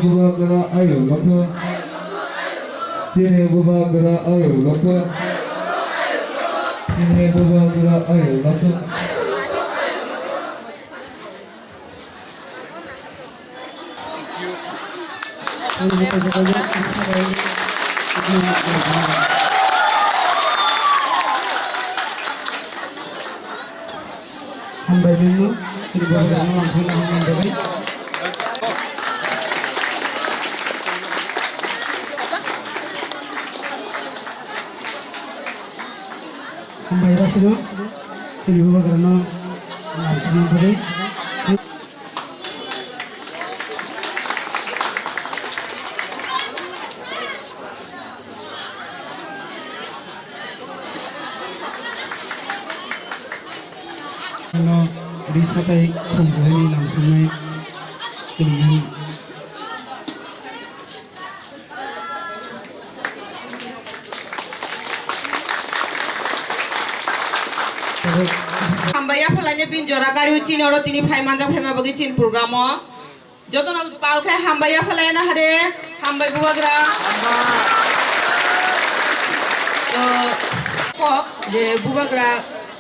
Bubagara ayo loko. Sini bubagara ayo loko. Sini bubagara ayo loko. Hambai dulu, sini bubagara langsung hambai. Hambai rasido, sini bubagara langsung hambai. Kalau di sampai kumpul ini langsung naik sini. Hambaya falanya bin jora kari ucin oro tini phai manja phai ma bagi cin programo. Joto na pal khai hambaya falaya na hade hambai bubagra. Kok je bubagra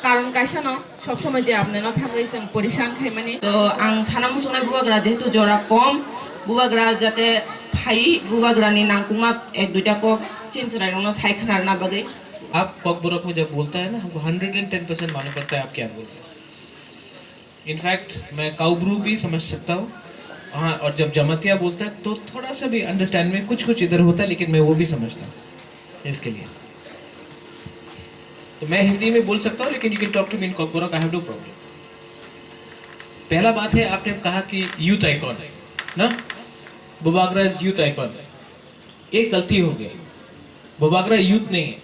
কারণ কাইসা ন সব সময় যে আপনি না থাকই जों পরিশান খাই মানে তো আং সানা মুসুনাय বুবাग्रा যেহেতু জরা কম বুবাग्रा যাতে ফাই बुबाग्रानि नांकुमा एक दुइटा कक चिनसराय रंना साइखनार ना बगे आप कॉक बुरक में जब बोलता है ना हमको 110% मालूम पड़ता है आप क्या बोल रहे हैं। इनफैक्ट मैं काउब्रू भी समझ सकता हूँ हाँ, और जब जमतिया बोलता है तो थोड़ा सा भी अंडरस्टैंड में कुछ इधर होता है, लेकिन मैं वो भी समझता हूँ। इसके लिए तो मैं हिंदी में बोल सकता हूँ, लेकिन you can talk to me in Kokborok, I have no problem. पहला बात है आपने कहा कि यूथ आइकॉन है ना, बुबाग्रा इज यूथ आइकॉन। एक गलती हो गई, बुबाग्रा यूथ नहीं है।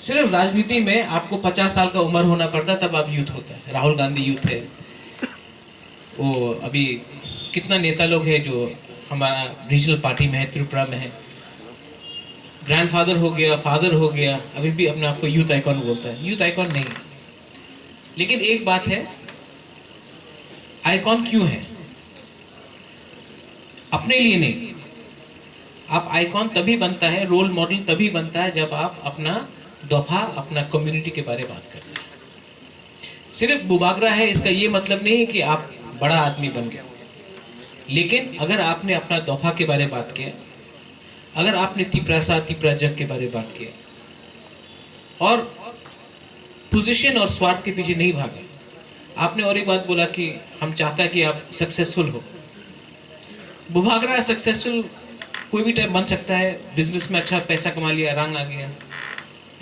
सिर्फ राजनीति में आपको 50 साल का उम्र होना पड़ता तब आप यूथ होता है। राहुल गांधी यूथ है, वो अभी कितना नेता लोग हैं जो हमारा रीजनल पार्टी में है, त्रिपुरा में है, ग्रैंडफादर हो गया, फादर हो गया, अभी भी अपने आप को यूथ आइकॉन बोलता है। यूथ आइकॉन नहीं, लेकिन एक बात है, आइकॉन क्यों है? अपने लिए नहीं। आप आइकॉन तभी बनता है, रोल मॉडल तभी बनता है जब आप अपना दफा, अपना कम्युनिटी के बारे में बात करते हैं। सिर्फ बुबाग्रा है इसका ये मतलब नहीं है कि आप बड़ा आदमी बन गया, लेकिन अगर आपने अपना दफा के बारे में बात किया, अगर आपने तिपरासा तिपरा जग के बारे में बात किया और पोजीशन और स्वार्थ के पीछे नहीं भागे, आपने और एक बात बोला कि हम चाहता है कि आप सक्सेसफुल हो। बुबाग्रा सक्सेसफुल कोई भी टाइप बन सकता है, बिजनेस में अच्छा पैसा कमा लिया, रंग आ गया,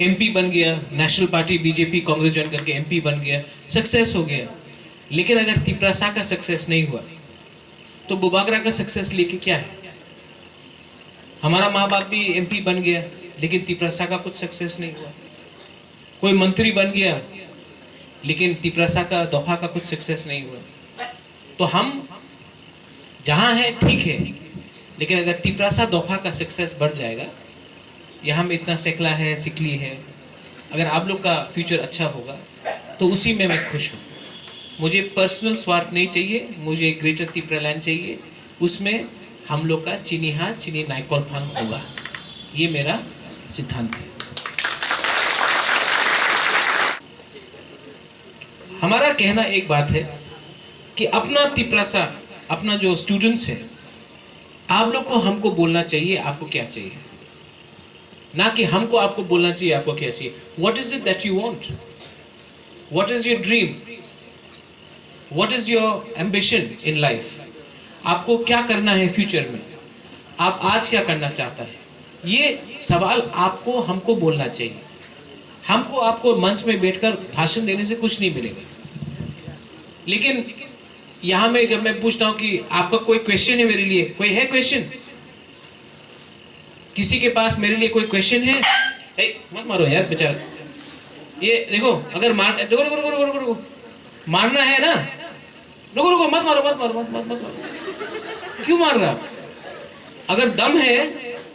एमपी बन गया, national party BJP Congress join करके एमपी बन गया, सक्सेस हो गया। लेकिन अगर तिपरासा का सक्सेस नहीं हुआ तो बुबाग्रा का सक्सेस लेके क्या है? हमारा माँ बाप भी एमपी बन गया, लेकिन तिपरासा का कुछ सक्सेस नहीं हुआ। कोई मंत्री बन गया, लेकिन तिपरासा का दफा का कुछ सक्सेस नहीं हुआ। तो हम जहाँ हैं ठीक है, लेकिन अगर तिपरासा दफा का सक्सेस बढ़ जाएगा, यहाँ में इतना सेकला है, सिकली है, अगर आप लोग का फ्यूचर अच्छा होगा तो उसी में मैं खुश हूँ। मुझे पर्सनल स्वार्थ नहीं चाहिए, मुझे ग्रेटर त्रिपुरा लैंड चाहिए, उसमें हम लोग का चीनी हाथ चीनी नाइकॉल फंड होगा, ये मेरा सिद्धांत है। हमारा कहना एक बात है कि अपना तिपरासा, अपना जो स्टूडेंट्स है, आप लोग को हमको बोलना चाहिए आपको क्या चाहिए, ना कि हमको आपको बोलना चाहिए आपको क्या चाहिए। What is it that you want, what is your dream, what is your ambition in life, आपको क्या करना है फ्यूचर में, आप आज क्या करना चाहता है, ये सवाल आपको हमको बोलना चाहिए। हमको आपको मंच में बैठकर भाषण देने से कुछ नहीं मिलेगा। लेकिन यहाँ में जब मैं पूछता हूँ कि आपका कोई क्वेश्चन है मेरे लिए, कोई है क्वेश्चन, किसी के पास मेरे लिए कोई क्वेश्चन है? मत मारो यार बेचारा, ये देखो अगर मार रुको रुको रुको रुको रुको मारना है ना, रुको रुको मत मारो मत मारो मत मत मत मारो। क्यों मार रहा? अगर दम है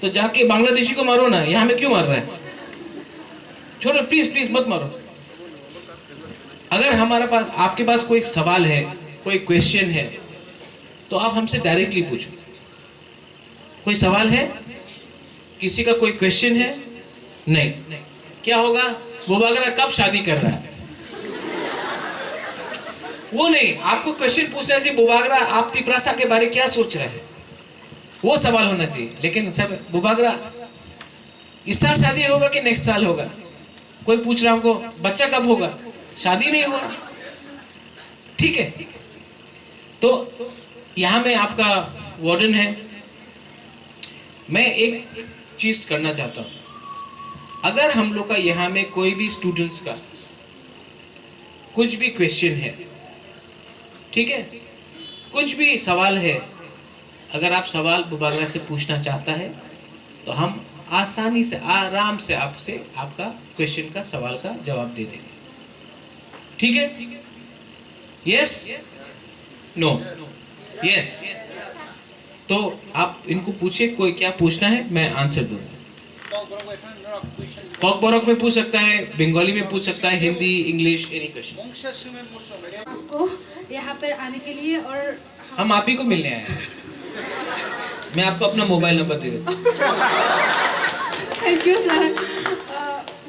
तो जाके बांग्लादेशी को मारो ना, यहाँ में क्यों मार रहा है? छोड़ो प्लीज प्लीज मत मारो। अगर हमारे पास आपके पास कोई सवाल है, कोई क्वेश्चन है, तो आप हमसे डायरेक्टली पूछो। कोई सवाल है, किसी का कोई क्वेश्चन है? नहीं। क्या होगा, बुबागरा कब शादी कर रहा है? वो नहीं, आपको क्वेश्चन पूछना चाहिए बुबागरा आप तिपरासा के बारे क्या सोच रहे हैं, वो सवाल होना चाहिए। लेकिन सब बुबागरा इस साल शादी होगा कि नेक्स्ट साल होगा? कोई पूछ रहा हमको बच्चा कब होगा, शादी नहीं हुआ। ठीक है, तो यहाँ में आपका वार्डन है। मैं एक चीज करना चाहता हूँ, अगर हम लोग का यहाँ में कोई भी स्टूडेंट्स का कुछ भी क्वेश्चन है, ठीक है, कुछ भी सवाल है, अगर आप सवाल बुबागरा से पूछना चाहता है तो हम आसानी से आराम से आपसे आपका क्वेश्चन का सवाल का जवाब दे देंगे। ठीक है? Yes, no, yes. तो आप इनको पूछिए कोई क्या पूछना है, मैं आंसर दूंगा। कॉकबरक में पूछ सकता है, बंगाली में पूछ सकता है, हिंदी, इंग्लिश, एनी क्वेश्चन। आपको यहाँ पर आने के लिए और हम आप ही को मिलने आए हैं। मैं आपको अपना मोबाइल नंबर दे देता हूँ। Thank you sir.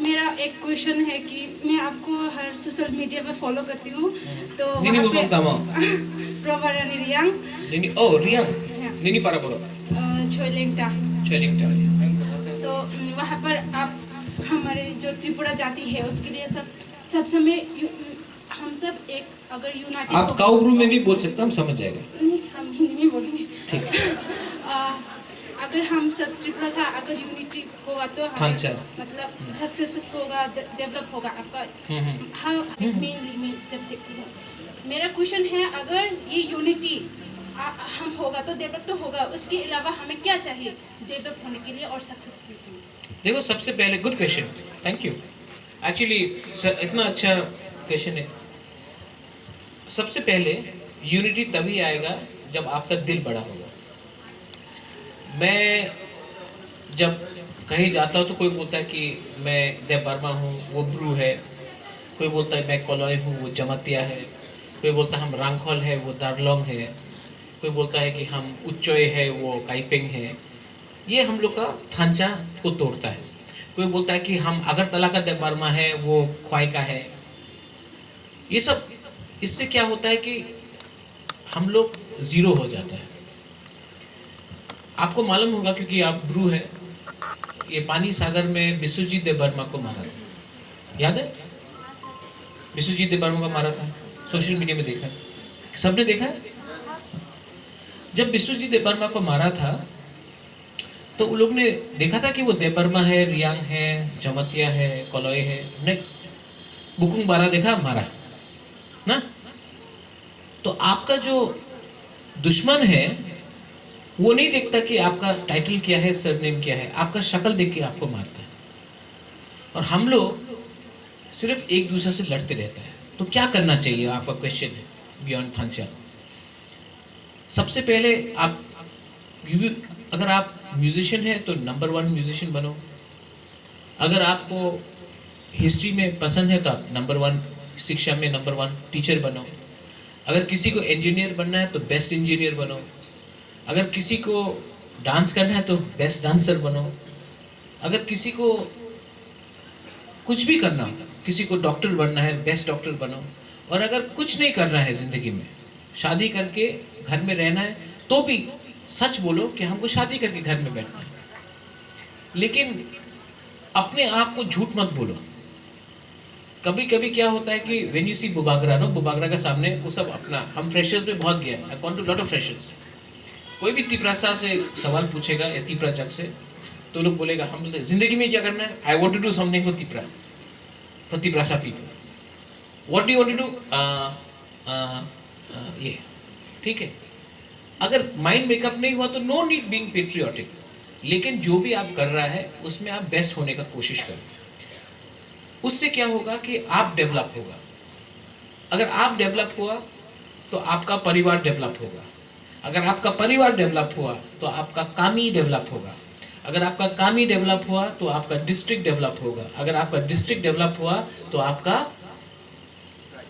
मेरा एक क्वेश्चन है कि मैं आपको हर सोशल मीडिया पे फॉलो करती हूँ, तो वहाँ पे प्रवरानी रियांग, ओ रियांग, निनी पारापोरो, छोइलेंगटा, छोइलेंगटा। तो वहाँ पर आप हमारे जो त्रिपुरा जाति है उसके लिए सब समय हम सब एक अगर यूनाइटेड, आप काउब्रू में भी बोल सकते हैं, हम समझ जाएंगे। नहीं, हम हिंदी में बोलेंगे। ठीक है। अगर हम सब त्रिपुरा से अगर यूनिटी होगा तो मतलब सक्सेसफुल होगा, डेवलप होगा आपका। हाँ, मेनली मैं जब देखती हूँ, मेरा क्वेश्चन है अगर ये यूनिटी हम होगा तो डेवलप तो होगा, उसके अलावा हमें क्या चाहिए डेवलप होने के लिए और सक्सेसफुल होने के लिए? देखो, सबसे पहले good question, thank you. Actually इतना अच्छा क्वेश्चन है। सबसे पहले यूनिटी तभी आएगा जब आपका दिल बड़ा होगा। मैं जब कहीं जाता हूँ तो कोई बोलता है कि मैं देव बर्मा हूँ, वो ब्रू है। कोई बोलता है मैं कोलोई हूँ, वो जमातिया है। कोई बोलता है हम रांगखोल है, वो दारलोंग है। कोई बोलता है कि हम उच्चोय है, वो काइपेंग है। ये हम लोग का थांचा को तोड़ता है। कोई बोलता है कि हम अगरतला का देव बर्मा है, वो ख्वाई का है। ये सब इससे क्या होता है कि हम लोग जीरो हो जाता है। आपको मालूम होगा क्योंकि आप ब्रू है, ये पानी सागर में विश्वजीत देव बर्मा को मारा था, याद है? विश्वजीत देव बर्मा को मारा था, सोशल मीडिया में देखा, सबने देखा है। जब विश्वजीत देव बर्मा को मारा था तो उन लोग ने देखा था कि वो देव बर्मा है, रियांग है, जमतिया है, कोलोई है? नहीं, बुकुंग बारा देखा, मारा ना। तो आपका जो दुश्मन है वो नहीं देखता कि आपका टाइटल क्या है, सरनेम क्या है, आपका शक्ल देख के आपको मारता है। और हम लोग सिर्फ एक दूसरे से लड़ते रहते हैं। तो क्या करना चाहिए, आपका क्वेश्चन है बियॉन्ड थांचा। सबसे पहले आप अगर आप म्यूजिशियन है तो नंबर 1 म्यूजिशियन बनो। अगर आपको हिस्ट्री में पसंद है तो आप नंबर 1, शिक्षा में नंबर 1 टीचर बनो। अगर किसी को इंजीनियर बनना है तो बेस्ट इंजीनियर बनो। अगर किसी को डांस करना है तो बेस्ट डांसर बनो। अगर किसी को कुछ भी करना हो, किसी को डॉक्टर बनना है, बेस्ट डॉक्टर बनो। और अगर कुछ नहीं करना है ज़िंदगी में, शादी करके घर में रहना है, तो भी सच बोलो कि हमको शादी करके घर में बैठना है। लेकिन अपने आप को झूठ मत बोलो। कभी कभी क्या होता है कि व्हेन यू सी बुबागरा, नो, बुबागरा का सामने वो सब अपना, हम फ्रेशर्स में बहुत गया, I gone to lot of freshers. कोई भी तिपरासा से सवाल पूछेगा या तिपरा जग से, तो लोग बोलेगा हम जिंदगी में क्या करना है, I want to do something for Tipra, for Tiprasa people. What do you want to do? ये ठीक है। अगर माइंड मेकअप नहीं हुआ तो नो नीड बीइंग पेट्रियोटिक। लेकिन जो भी आप कर रहा है उसमें आप बेस्ट होने का कोशिश करें। उससे क्या होगा कि आप डेवलप होगा। अगर आप डेवलप हुआ तो आपका परिवार डेवलप होगा। अगर आपका परिवार डेवलप हुआ तो आपका काम ही डेवलप होगा। अगर आपका काम ही डेवलप हुआ तो आपका डिस्ट्रिक्ट डेवलप होगा, अगर आपका डिस्ट्रिक्ट डेवलप हुआ तो आपका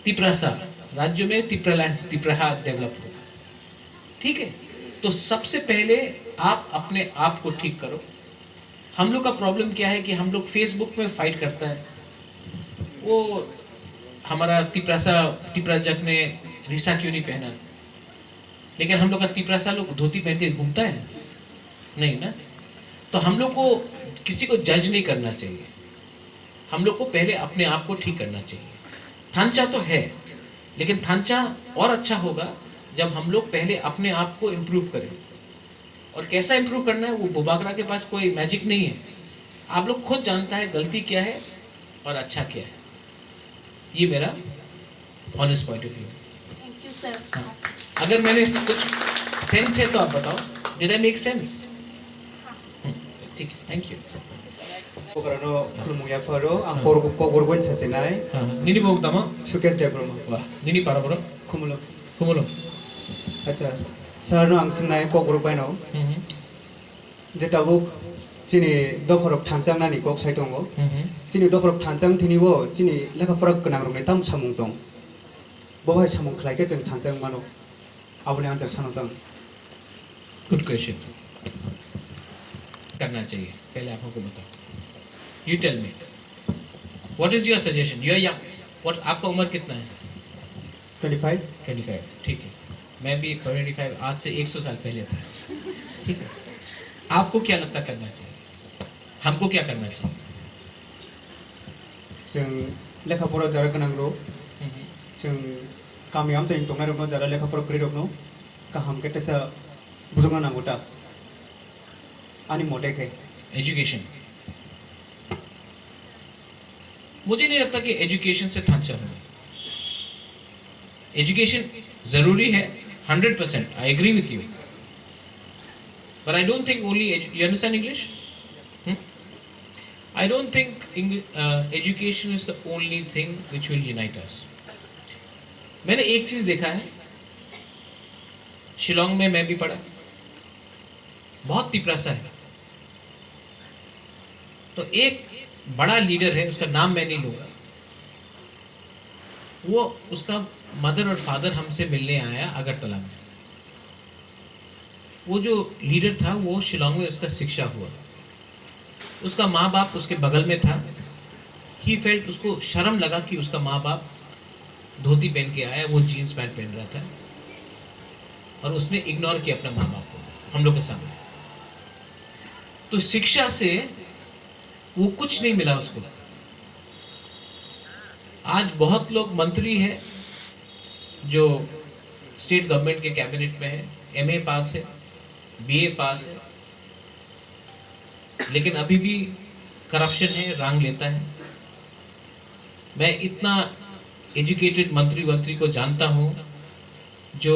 तिप्रासा राज्य में तिप्रहा डेवलप होगा। ठीक है, तो सबसे पहले आप अपने आप को ठीक करो। हम लोग का प्रॉब्लम क्या है कि हम लोग फेसबुक में फाइट करता है, वो हमारा तिप्राजक ने रिसा क्यों नहीं पहना, लेकिन हम लोग का तिप्रासा लोग धोती पहन के घूमता है नहीं ना। तो हम लोग को किसी को जज नहीं करना चाहिए, हम लोग को पहले अपने आप को ठीक करना चाहिए। थांचा तो है, लेकिन थांचा और अच्छा होगा जब हम लोग पहले अपने आप को इम्प्रूव करें। और कैसा इम्प्रूव करना है, वो बुबागरा के पास कोई मैजिक नहीं है। आप लोग खुद जानता है गलती क्या है और अच्छा क्या है। ये मेरा honest point of view. Thank you sir. अगर मैंने कुछ सेंस है तो आप बताओ, डिड आई मेक सेंस? ठीक है, thank you. Pokrano khulmuya faro ang kogorgon sasenai Nini bau tama Sukesh Debroma wah nini para bro khumulo kumulo acha sir no ang singnai kogorbai no jetabu chini doforok thanchang nani kok sai tongo chini doforok thanchang thini wo chini lekha pora gonang rok tam samung tong bo bhai samung khlai ke jeng thanchang mano abuni answer sano tang good question. करना चाहिए, पहले आप हमको बताओ। You tell me what is your suggestion. You are young, what आपका उम्र कितना है? 25 ठीक है, मैं भी 25 आज से 100 साल पहले था। ठीक है, आपको क्या लगता करना चाहिए, हमको क्या करना चाहिए? जों lekha pora jara gonang rok जों गामियाव जों दंनाय रक जरा lekha pora gori rok no kaham ke tesa bujungna nangota ani mode ke education. मुझे नहीं लगता कि एजुकेशन से थांचा हो। एजुकेशन जरूरी है 100%, I agree with you, but I don't think only you understand English. I don't think education is the only thing which will unite us. मैंने एक चीज देखा है, शिलोंग में मैं भी पढ़ा, बहुत तिपरासा है। तो एक बड़ा लीडर है, उसका नाम मैं नहीं लूँगा, वो उसका मदर और फादर हमसे मिलने आया अगरतला में। वो जो लीडर था वो शिलोंग में उसका शिक्षा हुआ, उसका माँ बाप उसके बगल में था। ही फेल्ट, उसको शर्म लगा कि उसका माँ बाप धोती पहन के आया, वो जीन्स पैंट पहन रहा था, और उसने इग्नोर किया अपने माँ बाप को हम लोग के सामने। तो शिक्षा से वो कुछ नहीं मिला उसको। आज बहुत लोग मंत्री हैं जो स्टेट गवर्नमेंट के कैबिनेट में है, एमए पास है, बीए पास है, लेकिन अभी भी करप्शन है, रंग लेता है। मैं इतना एजुकेटेड मंत्री को जानता हूँ जो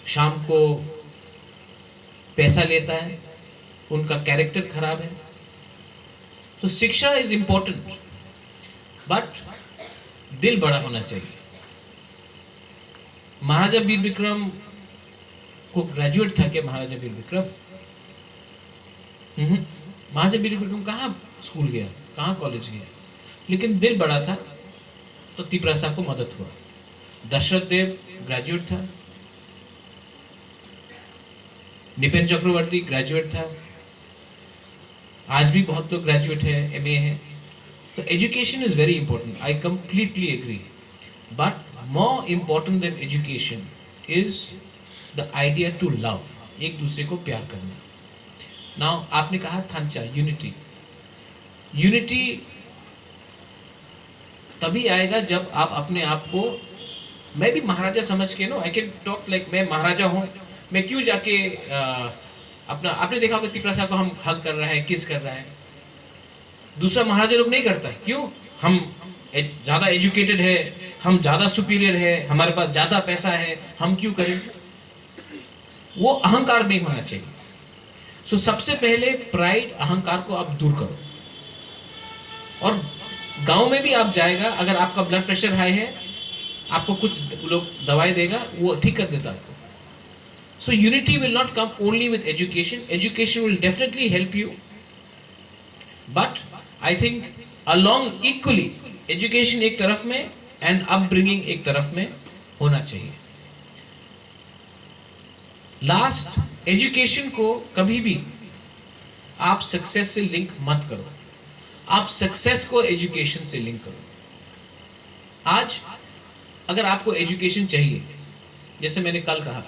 शाम को पैसा लेता है, उनका कैरेक्टर खराब है। तो शिक्षा इज इम्पोर्टेंट, बट दिल बड़ा होना चाहिए। महाराजा वीर विक्रम को ग्रेजुएट था क्या महाराजा वीर विक्रम? महाराजा वीर विक्रम कहाँ स्कूल गया, कहाँ कॉलेज गया, लेकिन दिल बड़ा था तो तिपरासा को मदद हुआ। दशरथ देव ग्रेजुएट था, निपेन चक्रवर्ती ग्रेजुएट था, आज भी बहुत लोग ग्रेजुएट है, एमए है। तो education is very important, I completely agree, but more important than education is the idea to love, एक दूसरे को प्यार करना। नाउ आपने कहा थांचा, यूनिटी। यूनिटी तभी आएगा जब आप अपने आप को, मैं भी महाराजा समझ के no, I can talk like मैं महाराजा हूँ, मैं क्यों जाके अपना, आपने देखा होगा तिपरासा को हम हग कर रहा है, किस कर रहा है, दूसरा महाराजा लोग नहीं करता है। क्यों? हम ज़्यादा एजुकेटेड है, हम ज़्यादा सुपीरियर है, हमारे पास ज़्यादा पैसा है, हम क्यों करें? वो अहंकार नहीं होना चाहिए। सो सबसे पहले प्राइड, अहंकार को आप दूर करो। और गांव में भी आप जाएगा, अगर आपका ब्लड प्रेशर हाई है, आपको कुछ लोग दवाई देगा, वो ठीक कर देता आपको। So unity will not come only with education. Education will definitely help you, but I think along equally education एक तरफ में and upbringing एक तरफ में होना चाहिए. Last, education को कभी भी आप सक्सेस से लिंक मत करो. आप सक्सेस को एजुकेशन से लिंक करो. आज अगर आपको एजुकेशन चाहिए, जैसे मैंने कल कहा,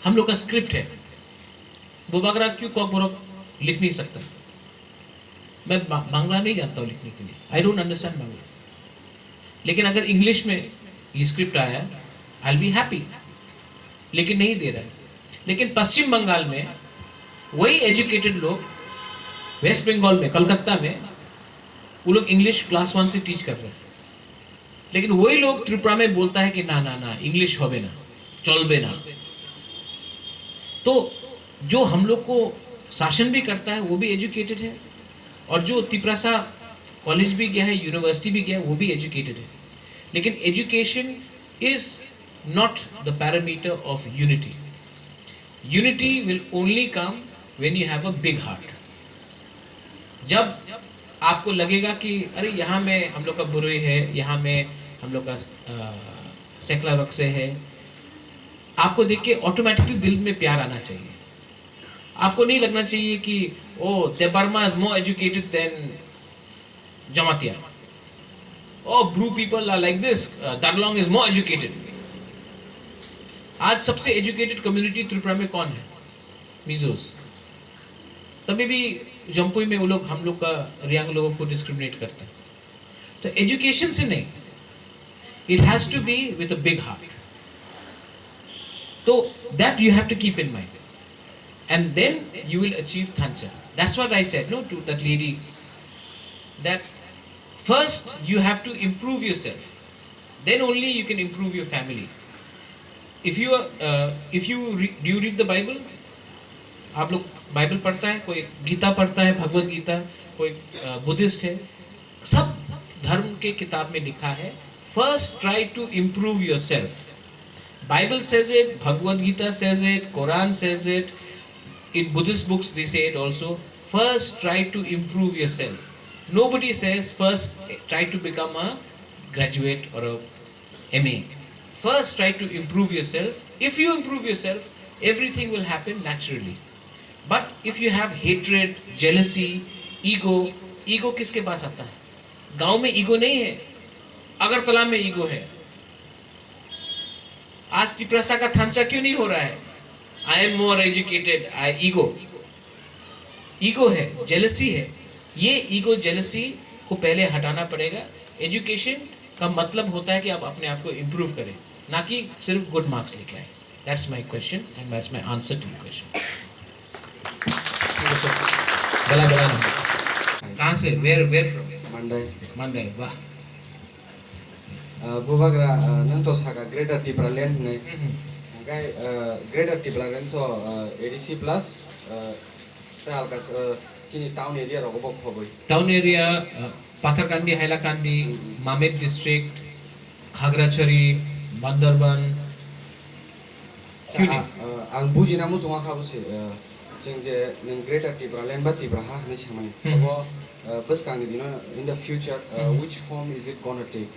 हम लोग का स्क्रिप्ट है, बुबागरा क्यों कॉकबोरक लिख नहीं सकता. मैं बांग्ला नहीं जानता हूँ लिखने के लिए, आई डोंट अंडरस्टैंड बांग्ला, लेकिन अगर इंग्लिश में ये स्क्रिप्ट आया आई विल बी हैप्पी, लेकिन नहीं दे रहा है. लेकिन पश्चिम बंगाल में वही एजुकेटेड लोग, वेस्ट बंगाल में, कलकत्ता में, वो लोग इंग्लिश क्लास 1 से टीच कर रहे हैं, लेकिन वही लोग त्रिपुरा में बोलता है कि ना ना ना इंग्लिश होबे ना, चलबे ना. तो जो हम लोग को शासन भी करता है वो भी एजुकेटेड है, और जो तिपरासा कॉलेज भी गया है, यूनिवर्सिटी भी गया है, वो भी एजुकेटेड है. लेकिन education is not the parameter of unity. Unity will only come when you have a big heart. जब आपको लगेगा कि अरे यहाँ में हम लोग का बुरुई है, यहाँ में हम लोग का सेकला रक्से है, आपको देख के ऑटोमेटिकली दिल में प्यार आना चाहिए. आपको नहीं लगना चाहिए कि oh Debbarma is more educated than Jamatia, oh Bru people are like this, Darlong is more educated. आज सबसे एजुकेटेड कम्युनिटी त्रिपुरा में कौन है? मिजोस. तभी भी जम्पुई में वो लोग हम लोग का रियांग लोगों को डिस्क्रिमिनेट करते हैं. तो एजुकेशन से नहीं, it has to be with a big heart. तो that you have to keep in mind, and then you will achieve Thancha. That's what I said, no, to that lady, that first you have to improve yourself, then only you can improve your family. If you do you read the Bible? आप लोग Bible पढ़ता है, कोई गीता पढ़ता है, भगवत गीता, कोई Buddhist है, सब धर्म के किताब में लिखा है first try to improve your self. Bible says it, Bhagavad Gita says it, Quran says it, in Buddhist books they say it also. First try to improve yourself. Nobody says first try to become a graduate or a MA. First try to improve yourself. If you improve yourself, everything will happen naturally. But if you have hatred, jealousy, ego किसके पास आता है? गांव में ego नहीं है, अगरतला में ego है. आज तिपरासा का थांचा क्यों नहीं हो रहा है? I am more educated. Ego है, जेलसी है. ये ईगो जेलसी को पहले हटाना पड़ेगा. एजुकेशन का मतलब होता है कि आप अपने आप को इम्प्रूव करें, ना कि सिर्फ गुड मार्क्स लेके आए. That's my question and that's my answer to your question. गला ना. कहाँ से? Where from? Mandai. वाह. बुबाग्रा नंग तो साका ग्रेटर टिप्रालैंड ने गाय ग्रेटर टिप्रालैंड तो एडीसी प्लस तालका चिनी टाउन एरिया रगो बखबई. Town area Patharkandi, Hailakandi, Mamit district, Khagrachari, Bandarban. क्यों नहीं? आं बुजिना मुजुङा खाबुसे जों जे नों ग्रेटर टिप्रालैंड बा टिप्राहा होननाय सामानि अब बसकांनि दिनो in the future which form is it going to take?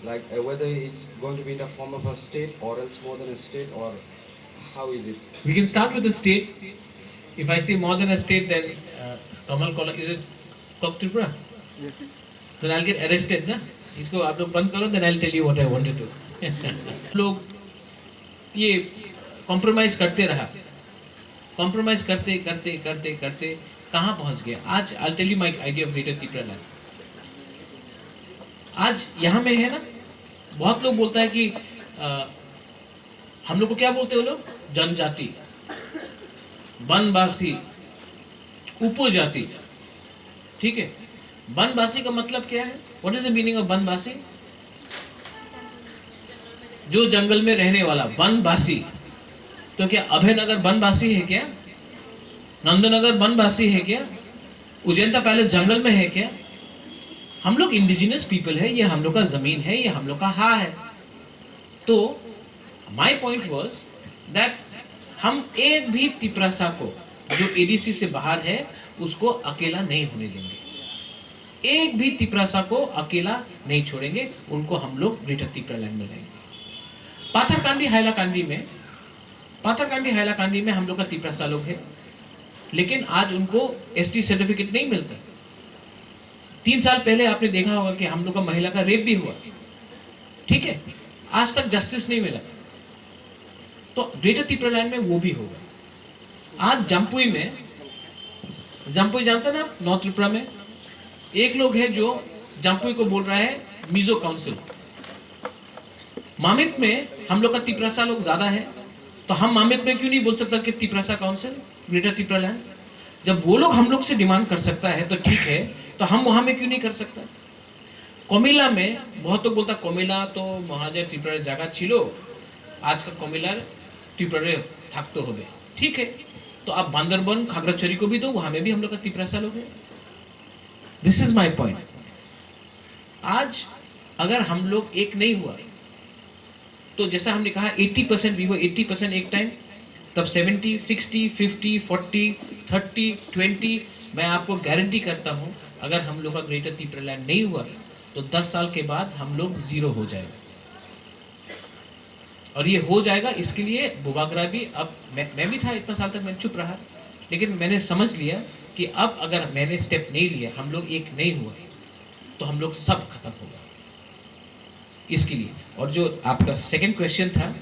Like whether it's going to be in the form of a state or else more than a state, or how is it? We can start with the state. If I say more than a state, then Kamal Kola, is it Kok Tripura? Yes. Then I'll get arrested, na? इसको आप लोग बंद करो, then I'll tell you what I want to do. लोग ये compromise करते रहा, compromise करते कहाँ पहुँच गया? आज I'll tell you my idea of Greater Tripura land. आज यहाँ में है ना, बहुत लोग बोलता है कि हम लोग को क्या बोलते हैं? वो लोग जनजाति, बनवासी, उपजाति. ठीक है, बनवासी का मतलब क्या है? What is the meaning of banwasi? जो जंगल में रहने वाला, बनवासी. तो क्या अभयनगर बनवासी है क्या? नंदनगर बनवासी है क्या? उजैंता पैलेस जंगल में है क्या? हम लोग इंडिजिनस पीपल है, ये हम लोग का जमीन है, ये हम लोग का हा है. तो माई पॉइंट वॉज दैट हम एक भी तिपरासा को जो एडीसी से बाहर है उसको अकेला नहीं होने देंगे, एक भी तिपरासा को अकेला नहीं छोड़ेंगे, उनको हम लोग ग्रेटर तिपरालैंड में लाएंगे। पाथरकांडी हैलाकांडी में हम लोग का तिपरासा लोग है, लेकिन आज उनको एसटी सर्टिफिकेट नहीं मिलता। 3 साल पहले आपने देखा होगा कि हम लोग का महिला का रेप भी हुआ, ठीक है, आज तक जस्टिस नहीं मिला। तो ग्रेटर तिपरालैंड में वो भी होगा। आज जम्पुई जानते ना, नॉर्थ त्रिपुरा में एक लोग है जो जम्पुई को बोल रहा है मिजो काउंसिल। मामित में हम लोग का तिपरासा लोग ज्यादा है, तो हम मामित में क्यों नहीं बोल सकता कि तिपरासा काउंसिल ग्रेटर तिपरालैंड? जब वो लोग हम लोग से डिमांड कर सकता है तो ठीक है, तो हम वहां में क्यों नहीं कर सकता? कोमिला में बहुत लोग बोलता कोमिला तो महाजर त्रिपुरा जगह छिलो, आज का कोमिला त्रिपुरा थक तो हो गए, ठीक है, तो आप बांदरबन खागड़ाछड़ी को भी दो, वहां में भी हम लोग का तिपरासा लोग है। This is my point. आज अगर हम लोग एक नहीं हुआ तो जैसा हमने कहा 80% वी वर 80% एक टाइम, तब 70, 60, 50, 40, 30, 20, मैं आपको गारंटी करता हूं अगर हम लोग का ग्रेटर तिपरालैंड नहीं हुआ तो 10 साल के बाद हम लोग 0 हो जाएगा। और ये हो जाएगा, इसके लिए बुबागरा भी, अब मैं भी था इतना साल तक मैं चुप रहा, लेकिन मैंने समझ लिया कि अब अगर मैंने स्टेप नहीं लिया, हम लोग एक नहीं हुआ तो हम लोग सब खत्म होगा, इसके लिए। और जो आपका सेकंड क्वेश्चन था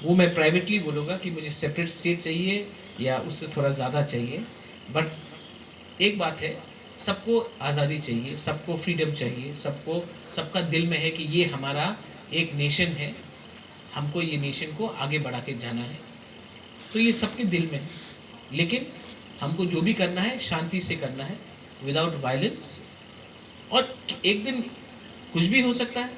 वो मैं प्राइवेटली बोलूँगा कि मुझे सेपरेट स्टेट चाहिए या उससे थोड़ा ज़्यादा चाहिए, बट एक बात है, सबको आज़ादी चाहिए, सबको फ्रीडम चाहिए, सबका दिल में है कि ये हमारा एक नेशन है, हमको ये नेशन को आगे बढ़ा के जाना है, तो ये सबके दिल में है। लेकिन हमको जो भी करना है शांति से करना है, विदाउट वायलेंस। और एक दिन कुछ भी हो सकता है,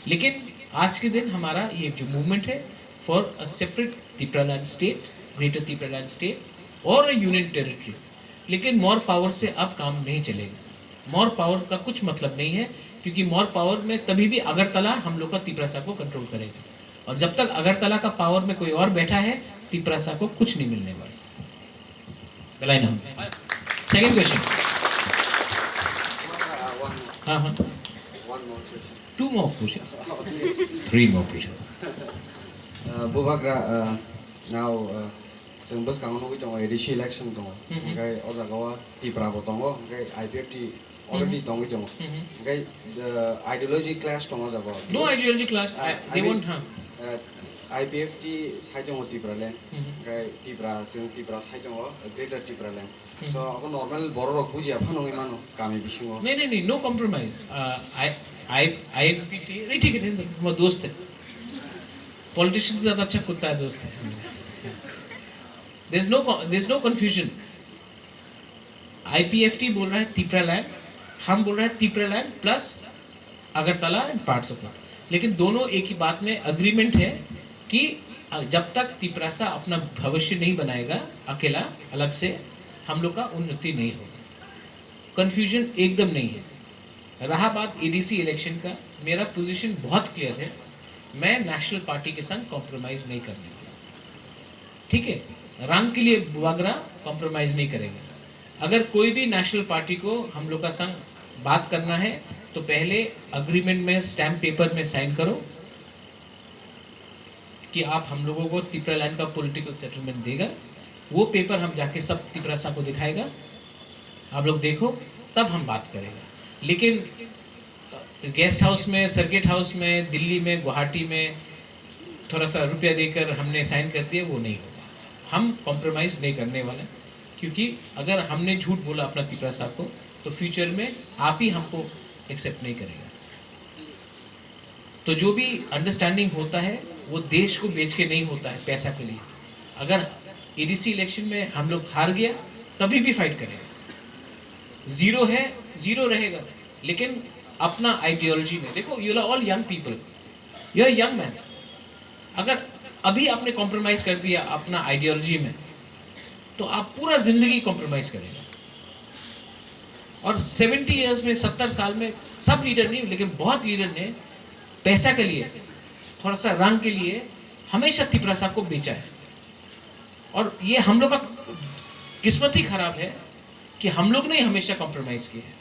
लेकिन आज के दिन हमारा ये जो मूवमेंट है for a separate Tipraland state, greater Tipraland state और यूनियन टेरिटरी, लेकिन मोर पावर से अब काम नहीं चलेगा। मोर पावर का कुछ मतलब नहीं है, क्योंकि मोर पावर में तभी भी अगरतला हम लोग का तिपरासा को कंट्रोल करेगा, और जब तक अगरतला का पावर में कोई और बैठा है तिपरासा को कुछ नहीं मिलने वाला। Second question. हाँ हाँ, 2 more पूछो, 3 more पूछो। बुबाग्रा now जों बसखांनो लुगै दङ एडिसि इलेक्शन दङ, ओमफ्राय अजागावा तिप्राबो दङ, ओमफ्राय आइपिएफटि अलरेडि दङ, ओमफ्राय आइडियोलॉजी क्लास दङ जागाव। No ideology class, they want IPFT side दङ तिप्रालैंड, ओमफ्राय तिप्रा साइड दङ ग्रेटर तिप्रालैंड। सो अब नर्माल बर' रक बुजिया फानङै मानो गामि बिसिङाव। नहीं, नो कॉम्प्रोमाइज। आईएनपीटी नहीं, ठीक है, हमारा दोस्त है, पॉलिटिशियन से ज़्यादा अच्छा कुत्ता है, दोस्त है। there's no confusion। आईपीएफटी बोल रहा है तिपरालैंड, हम बोल रहे हैं Tipraland plus Agartala and parts of, लेकिन दोनों एक ही बात में अग्रीमेंट है कि जब तक तिपरासा अपना भविष्य नहीं बनाएगा अकेला अलग से, हम लोग का उन्नति नहीं होगा। कन्फ्यूजन एकदम नहीं है। रहा बात एडीसी इलेक्शन का, मेरा पोजीशन बहुत क्लियर है, मैं नेशनल पार्टी के संग कॉम्प्रोमाइज़ नहीं करने वाला, ठीक है। रंग के लिए बुबागरा कॉम्प्रोमाइज़ नहीं करेगा। अगर कोई भी नेशनल पार्टी को हम लोग का संग बात करना है तो पहले अग्रीमेंट में स्टैम्प पेपर में साइन करो कि आप हम लोगों को तिपरालैंड का पॉलिटिकल सेटलमेंट देगा। वो पेपर हम जाके सब तिपरासा को दिखाएगा, आप लोग देखो, तब हम बात करेंगे। लेकिन गेस्ट हाउस में, सर्किट हाउस में, दिल्ली में, गुवाहाटी में थोड़ा सा रुपया देकर हमने साइन कर दिया, वो नहीं होगा। हम कॉम्प्रोमाइज़ नहीं करने वाले, क्योंकि अगर हमने झूठ बोला अपना तिपरासा को तो फ्यूचर में आप ही हमको एक्सेप्ट नहीं करेगा। तो जो भी अंडरस्टैंडिंग होता है वो देश को बेच के नहीं होता है पैसा के लिए। अगर एडीसी इलेक्शन में हम लोग हार गया तभी भी फाइट करेगा, 0 है 0 रहेगा, लेकिन अपना आइडियोलॉजी में देखो। You are all young people, you are young man. अगर अभी आपने कॉम्प्रोमाइज़ कर दिया अपना आइडियोलॉजी में तो आप पूरा ज़िंदगी कॉम्प्रोमाइज़ करेंगे। और 70 इयर्स में, 70 साल में सब लीडर नहीं, लेकिन बहुत लीडर ने पैसा के लिए, थोड़ा सा रंग के लिए हमेशा तिपरासा को बेचा है। और ये हम लोग का किस्मत ही खराब है कि हम लोग ने हमेशा कॉम्प्रोमाइज़ किया है,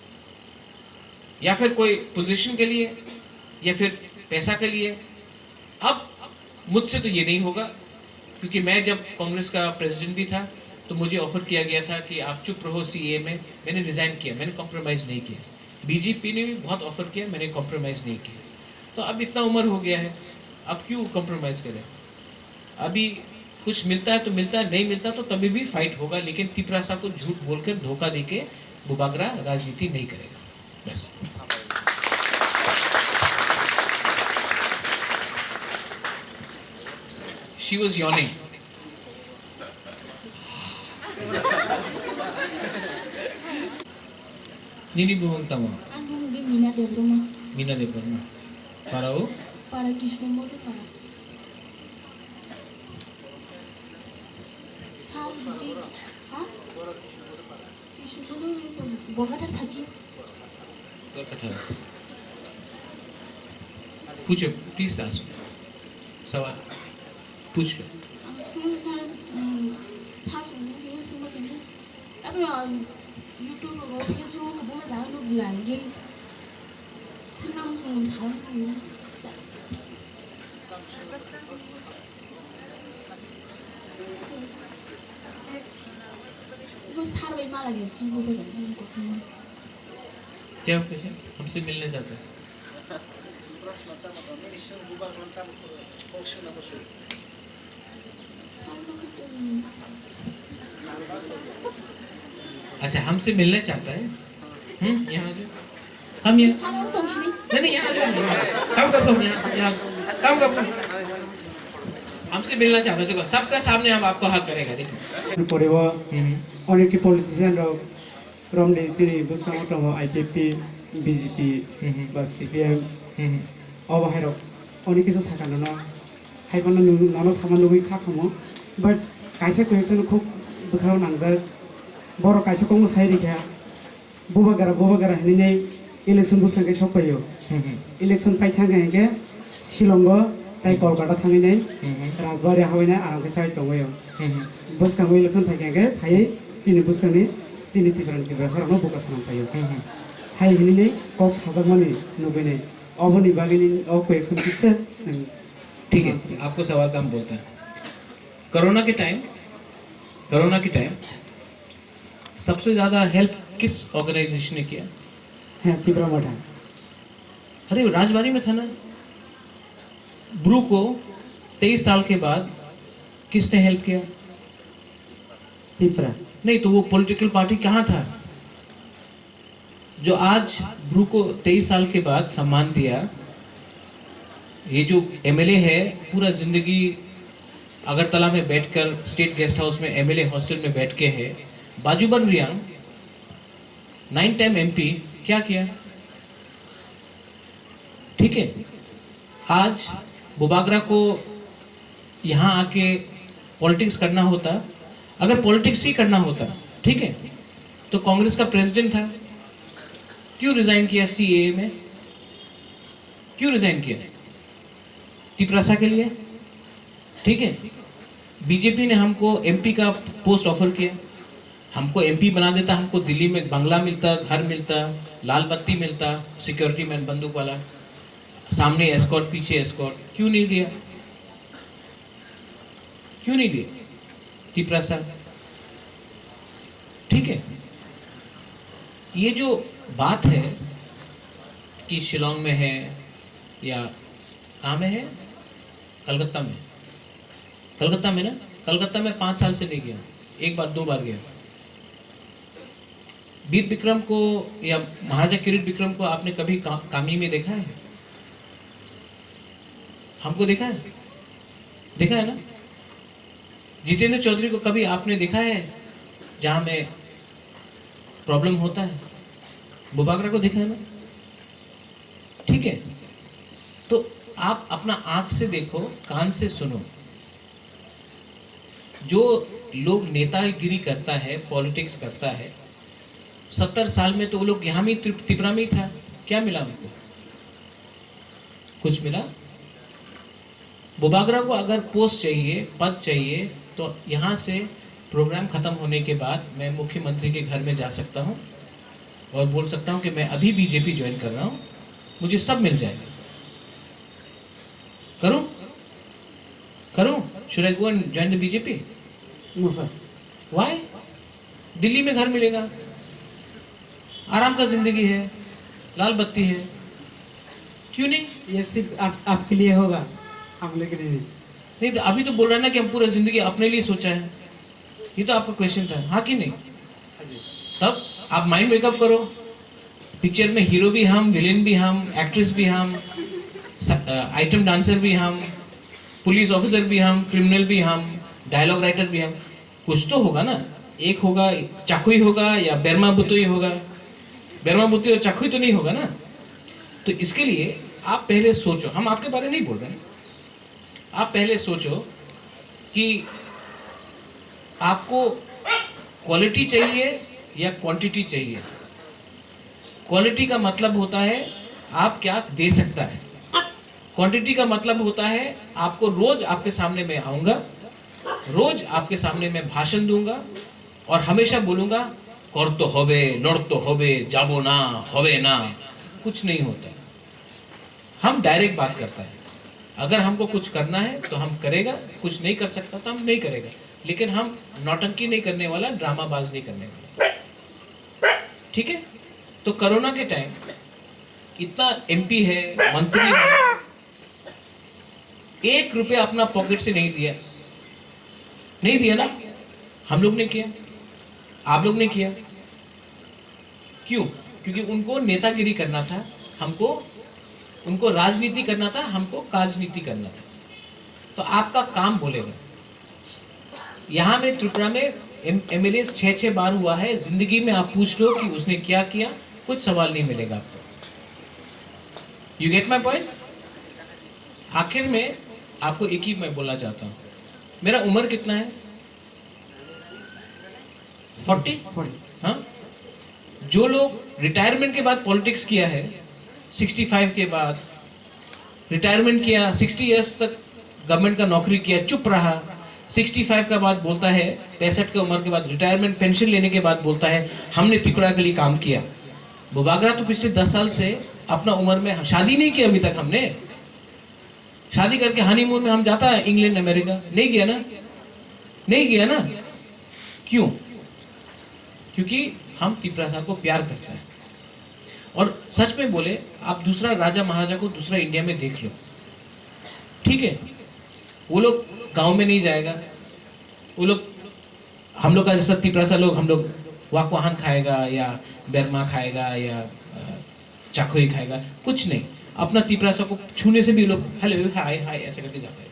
या फिर कोई पोजीशन के लिए या फिर पैसा के लिए। अब मुझसे तो ये नहीं होगा, क्योंकि मैं जब कांग्रेस का प्रेसिडेंट भी था तो मुझे ऑफर किया गया था कि आप चुप रहो सीए में, मैंने रिज़ाइन किया, मैंने कॉम्प्रोमाइज़ नहीं किया। बीजेपी ने भी बहुत ऑफर किया, मैंने कॉम्प्रोमाइज़ नहीं किया। तो अब इतना उम्र हो गया है, अब क्यों कॉम्प्रोमाइज़ करें। अभी कुछ मिलता है तो मिलता है, नहीं मिलता तो तभी भी फाइट होगा, लेकिन तिपरासा को झूठ बोलकर धोखा देके बुबागरा राजनीति नहीं करेगा। बस She was yawning. Nini bumang tama. Ano ngi Mina de Broma? Mina de Broma. Para o? Para Krishnamurti para. Saudi, ha? Krishnamurti Bogota Taji. पूछो, प्लीज आस्क सवाल पूछ लो। अब YouTube रो Facebook को बहुत ज़्यादा लोग लाएंगे, सिनेमा में साउंड सुनना, वो सारा भी माला के सुन बोले करते क्या कैसे हमसे मिलने जाते हैं? अच्छा, हमसे मिलना चाहता है। यहाँ जो हम यहाँ नहीं यहाँ काम करता हूँ, यहाँ काम करता हूँ। हमसे मिलना चाहता है, देखो सबका सामने हम आपको हक करेगा। देखो परेवा अनेक पॉलिटिशियन रमने सिनी बुस्का मतम आईपीएफटी बीजेपी बा सीपीएम अब बाहेर अनेक किसु साकानो न हाइबानो ननो सामान लुगै खाखमो बट काइसे क्वेश्चन खूब बखाव नांजा बर काइसे को साइ रिखा बुबागारा हने इलेक्शन बुसंगे सफायो इलेक्शन पाइ थांगे शिलंग ताइ कलकाता थांगे राजबारि हावैना आरामके चाइ दंगयो बुसकांगो इलेक्शन फाइगे फाइ चिनि बुसकांनि चिनि तिब्रा सारानो बुकासन पायो हाइ हने कक्स हाजामनि नुबेने अबनि बागेनि ओ क्वेश्चन किच्छ ठीक है। आपको सवाल का हम बोलते हैं, कोरोना के टाइम सबसे ज़्यादा हेल्प किस ऑर्गेनाइजेशन ने किया? है तिब्रा मठा। अरे राजबाड़ी में था ना। ब्रू को 23 साल के बाद किसने हेल्प किया? तिब्रा नहीं तो वो पॉलिटिकल पार्टी कहाँ था जो आज ब्रू को 23 साल के बाद सम्मान दिया? ये जो एमएलए है पूरा जिंदगी अगरतला में बैठकर स्टेट गेस्ट हाउस में एमएलए हॉस्टल में बैठ के है। बाजूबन रियांग 9 टाइम एमपी क्या किया? ठीक है, आज बुबागरा को यहाँ आके पॉलिटिक्स करना होता, अगर पॉलिटिक्स ही करना होता ठीक है तो कांग्रेस का प्रेसिडेंट था, क्यों रिजाइन किया? सीएए में क्यों रिजाइन किया? तिपरासा के लिए। ठीक है, बीजेपी ने हमको एमपी का पोस्ट ऑफर किया, हमको एमपी बना देता, हमको दिल्ली में बंगला मिलता, घर मिलता, लाल बत्ती मिलता, सिक्योरिटी मैन बंदूक वाला, सामने एस्कॉर्ट पीछे एस्कॉर्ट। क्यों नहीं लिया? क्यों नहीं लिया तिपरासा? ठीक है, ये जो बात है कि शिलोंग में है या कहाँ में है, कलकत्ता में, कलकत्ता में ना, कलकत्ता में 5 साल से नहीं गया, एक बार 2 बार गया। वीर विक्रम को या महाराजा किरीट विक्रम को आपने कभी कामी में देखा है? हमको देखा है? देखा है ना? जितेंद्र चौधरी को कभी आपने देखा है जहाँ में प्रॉब्लम होता है? बुबागरा को देखा है ना? ठीक है, तो आप अपना आंख से देखो, कान से सुनो। जो लोग नेतागिरी करता है, पॉलिटिक्स करता है, 70 साल में तो वो लोग यहाँ में तिपरा में ही था, क्या मिला उनको? कुछ मिला? बुबागरा को अगर पोस्ट चाहिए, पद चाहिए, तो यहाँ से प्रोग्राम ख़त्म होने के बाद मैं मुख्यमंत्री के घर में जा सकता हूँ और बोल सकता हूँ कि मैं अभी बीजेपी ज्वाइन कर रहा हूँ, मुझे सब मिल जाएगा। करूँ? Should I go and join the BJP? No sir. Why? Delhi में घर मिलेगा, आराम का जिंदगी है, लाल बत्ती है, क्यों नहीं? ये सिर्फ आपके लिए होगा, हम लोग के लिए नहीं। नहीं तो अभी तो बोल रहा है ना कि हम पूरा जिंदगी अपने लिए सोचा है, ये तो आपका क्वेश्चन था, हाँ कि नहीं? तब आप माइंड मेकअप करो। पिक्चर में हीरो भी हम, विलेन भी हम, एक्ट्रेस भी हम, आइटम डांसर भी हम, पुलिस ऑफिसर भी हम, क्रिमिनल भी हम, डायलॉग राइटर भी हम। कुछ तो होगा ना, एक होगा चाकुई होगा या बेरमा बुतुई होगा। बेरमा बुतुई और चाकुई तो नहीं होगा ना। तो इसके लिए आप पहले सोचो, हम आपके बारे में नहीं बोल रहे हैं, आप पहले सोचो कि आपको क्वालिटी चाहिए या क्वांटिटी चाहिए। क्वालिटी का मतलब होता है आप क्या दे सकता है, क्वांटिटी का मतलब होता है आपको रोज आपके सामने मैं आऊँगा, रोज आपके सामने मैं भाषण दूंगा और हमेशा बोलूँगा कर तो होबे, लड़ तो होबे, जाबो ना, होबे ना। कुछ नहीं होता, हम डायरेक्ट बात करता है। अगर हमको कुछ करना है तो हम करेगा, कुछ नहीं कर सकता तो हम नहीं करेगा, लेकिन हम नौटंकी नहीं करने वाला, ड्रामाबाज नहीं करने वाला। ठीक है? तो कोरोना के टाइम इतना एमपी है, मंत्री है, 1 रुपया अपना पॉकेट से नहीं दिया ना। हम लोग ने किया, आप लोग ने किया। क्यों? क्योंकि उनको नेतागिरी करना था, हमको उनको राजनीति करना था, हमको काजनीति करना था। तो आपका काम बोलेगा। यहाँ में त्रिपुरा में एमएलए 6 बार हुआ है। जिंदगी में आप पूछ लो कि उसने क्या किया, कुछ सवाल नहीं मिलेगा आपको। You get my point? आखिर में आपको एक ही मैं बोलना चाहता हूँ, मेरा उम्र कितना है? 40। हाँ, जो लोग रिटायरमेंट के बाद पॉलिटिक्स किया है, 65 के बाद रिटायरमेंट किया, 60 इयर्स तक गवर्नमेंट का नौकरी किया, चुप रहा, 65 का बाद बोलता है, 65 की उम्र के बाद रिटायरमेंट पेंशन लेने के बाद बोलता है हमने त्रिपुरा के लिए काम किया। बुबागरा तो पिछले 10 साल से अपना उम्र में शादी नहीं किया अभी तक। हमने शादी करके हनीमून में हम जाता है इंग्लैंड अमेरिका, नहीं गया ना। क्यों? क्योंकि हम त्रिपुरा को प्यार करते हैं। और सच में बोले, आप दूसरा राजा महाराजा को दूसरा इंडिया में देख लो, ठीक है? वो लोग गांव में नहीं जाएगा, वो लोग हम लोग का जैसा त्रिपुरा लोग, हम लोग वाकवाहन खाएगा या बेरमा खाएगा या चाकोई खाएगा, कुछ नहीं। अपना त्रिपुरा को छूने से भी लोग हेलो हाय हाय ऐसे करके जाता है।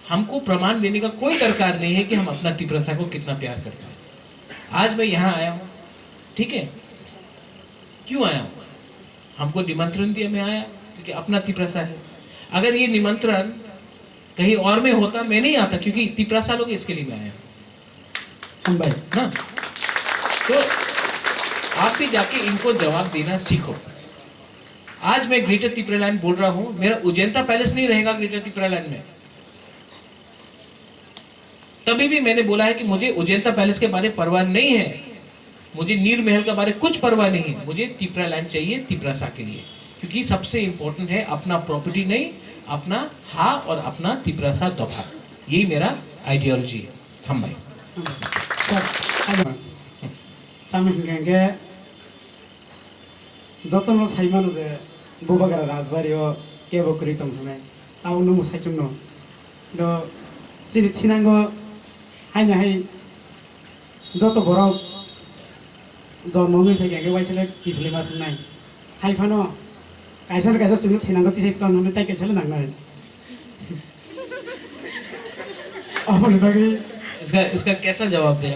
हमको प्रमाण देने का कोई दरकार नहीं है कि हम अपना त्रिपुरा को कितना प्यार करते हैं। आज मैं यहाँ आया हूँ, ठीक है? क्यों आया हूँ? हमको निमंत्रण दिया, मैं आया क्योंकि अपना त्रिपुरा है। अगर ये निमंत्रण कहीं और में होता मैं नहीं आता, क्योंकि त्रिपुरा लोग इसके लिए मैं आया हूँ ना। तो आप भी जाके इनको जवाब देना सीखो। आज मैं ग्रेटर त्रिपुरा लैंड बोल रहा हूँ, मेरा उजैंता पैलेस नहीं रहेगा ग्रेटर त्रिपुरा लैंड में। तभी भी मैंने बोला है कि मुझे उजैंता पैलेस के बारे में परवाह नहीं है, मुझे नीर महल के बारे में कुछ परवाह नहीं है, मुझे त्रिपुरा लैंड चाहिए त्रिपुरा के लिए। क्योंकि सबसे इंपॉर्टेंट है अपना प्रॉपर्टी नहीं, अपना हा और अपना त्रिपुरा दफा। यही मेरा आइडियोलॉजी है। हम भाई सर तामिलनाडु जतन साइमानो जे बुबागरा राजबारियाव केबो करि तंसने ताउ नु साइचुनो द सिरि थिनांगो हाइना हाइ जत बराव जन्मनि फैगे वाइसले किफले मा थांनाय हाइफानो काइसा सुनो थिनांगो तिसै कानुने ताइ कैसले नांनाय और बाकी इसका कैसा जवाब दें?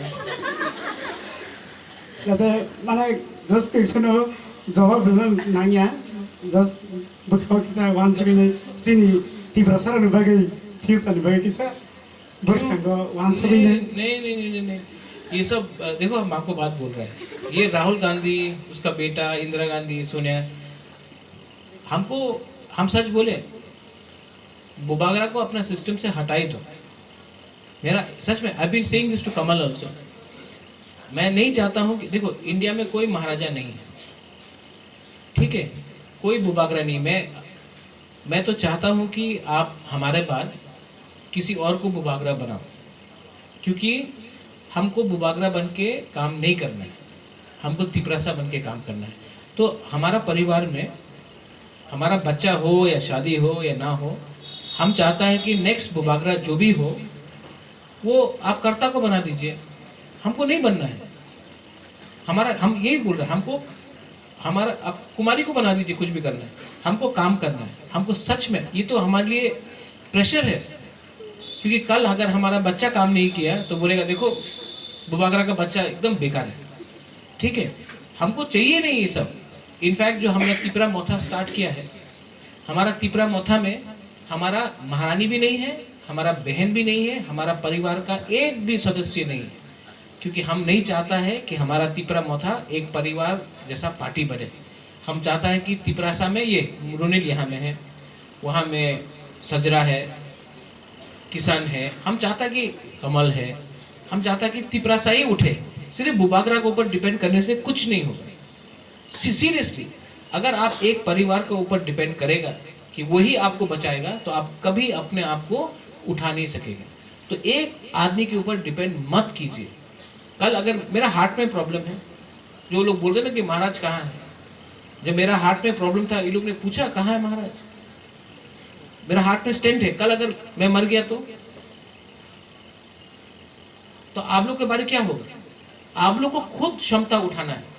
लते माने जस्ट क्वेश्चन जवाब नांगिया जस्ट बुखाव किसा वान सकिने सिनी त्रिपुरा सारनि बागै फ्यूचरनि बागै किसा बस खांगो वान सकिने नहीं, ये सब देखो, हम आपको बात बोल रहे हैं। ये राहुल गांधी, उसका बेटा इंदिरा गांधी, सोनिया, हम सच बोले, बुबागरा को अपना सिस्टम से हटाई दो। मेरा सच में, I been saying this to Kamal also, मैं नहीं चाहता हूँ कि देखो इंडिया में कोई महाराजा नहीं है, ठीक है, कोई बुबागरा नहीं। मैं तो चाहता हूँ कि आप हमारे बाद किसी और को बुबागरा बनाओ, क्योंकि हमको बुबागरा बन के काम नहीं करना है, हमको तिपरासा बन के काम करना है। तो हमारा परिवार में हमारा बच्चा हो या शादी हो या ना हो, हम चाहता है कि नेक्स्ट बुबागरा जो भी हो वो आप कर्ता को बना दीजिए, हमको नहीं बनना है। हम यही बोल रहे हैं, हमको हमारा आप कुमारी को बना दीजिए, कुछ भी करना है, हमको काम करना है, हमको सच में ये तो हमारे लिए प्रेशर है, क्योंकि कल अगर हमारा बच्चा काम नहीं किया तो बोलेगा देखो बुबागरा का बच्चा एकदम बेकार है, ठीक है, हमको चाहिए नहीं ये सब। इनफैक्ट जो हमने तिपरा मोथा स्टार्ट किया है, हमारा तिपरा मोथा में हमारा महारानी भी नहीं है, हमारा बहन भी नहीं है, हमारा परिवार का एक भी सदस्य नहीं है, क्योंकि हम नहीं चाहता है कि हमारा तिपरा मोथा एक परिवार जैसा पार्टी बने। हम चाहता है कि तिपरासा में ये रुनिल यहाँ में है, वहाँ में सजरा है, किसान है, हम चाहता कि कमल है, हम चाहता कि तिपरासा ही उठे। सिर्फ बुबागरा के ऊपर डिपेंड करने से कुछ नहीं होगा। सीरियसली अगर आप एक परिवार के ऊपर डिपेंड करेगा कि वही आपको बचाएगा तो आप कभी अपने आप को उठा नहीं सकेंगे। तो एक आदमी के ऊपर डिपेंड मत कीजिए। कल अगर मेरा हार्ट में प्रॉब्लम है, जो लोग बोलते ना कि महाराज कहाँ है, जब मेरा हार्ट में प्रॉब्लम था ये लोग ने पूछा कहाँ है महाराज, मेरा हार्ट में स्टेंट है, कल अगर मैं मर गया तो आप लोग के बारे क्या होगा? आप लोग को खुद क्षमता उठाना है।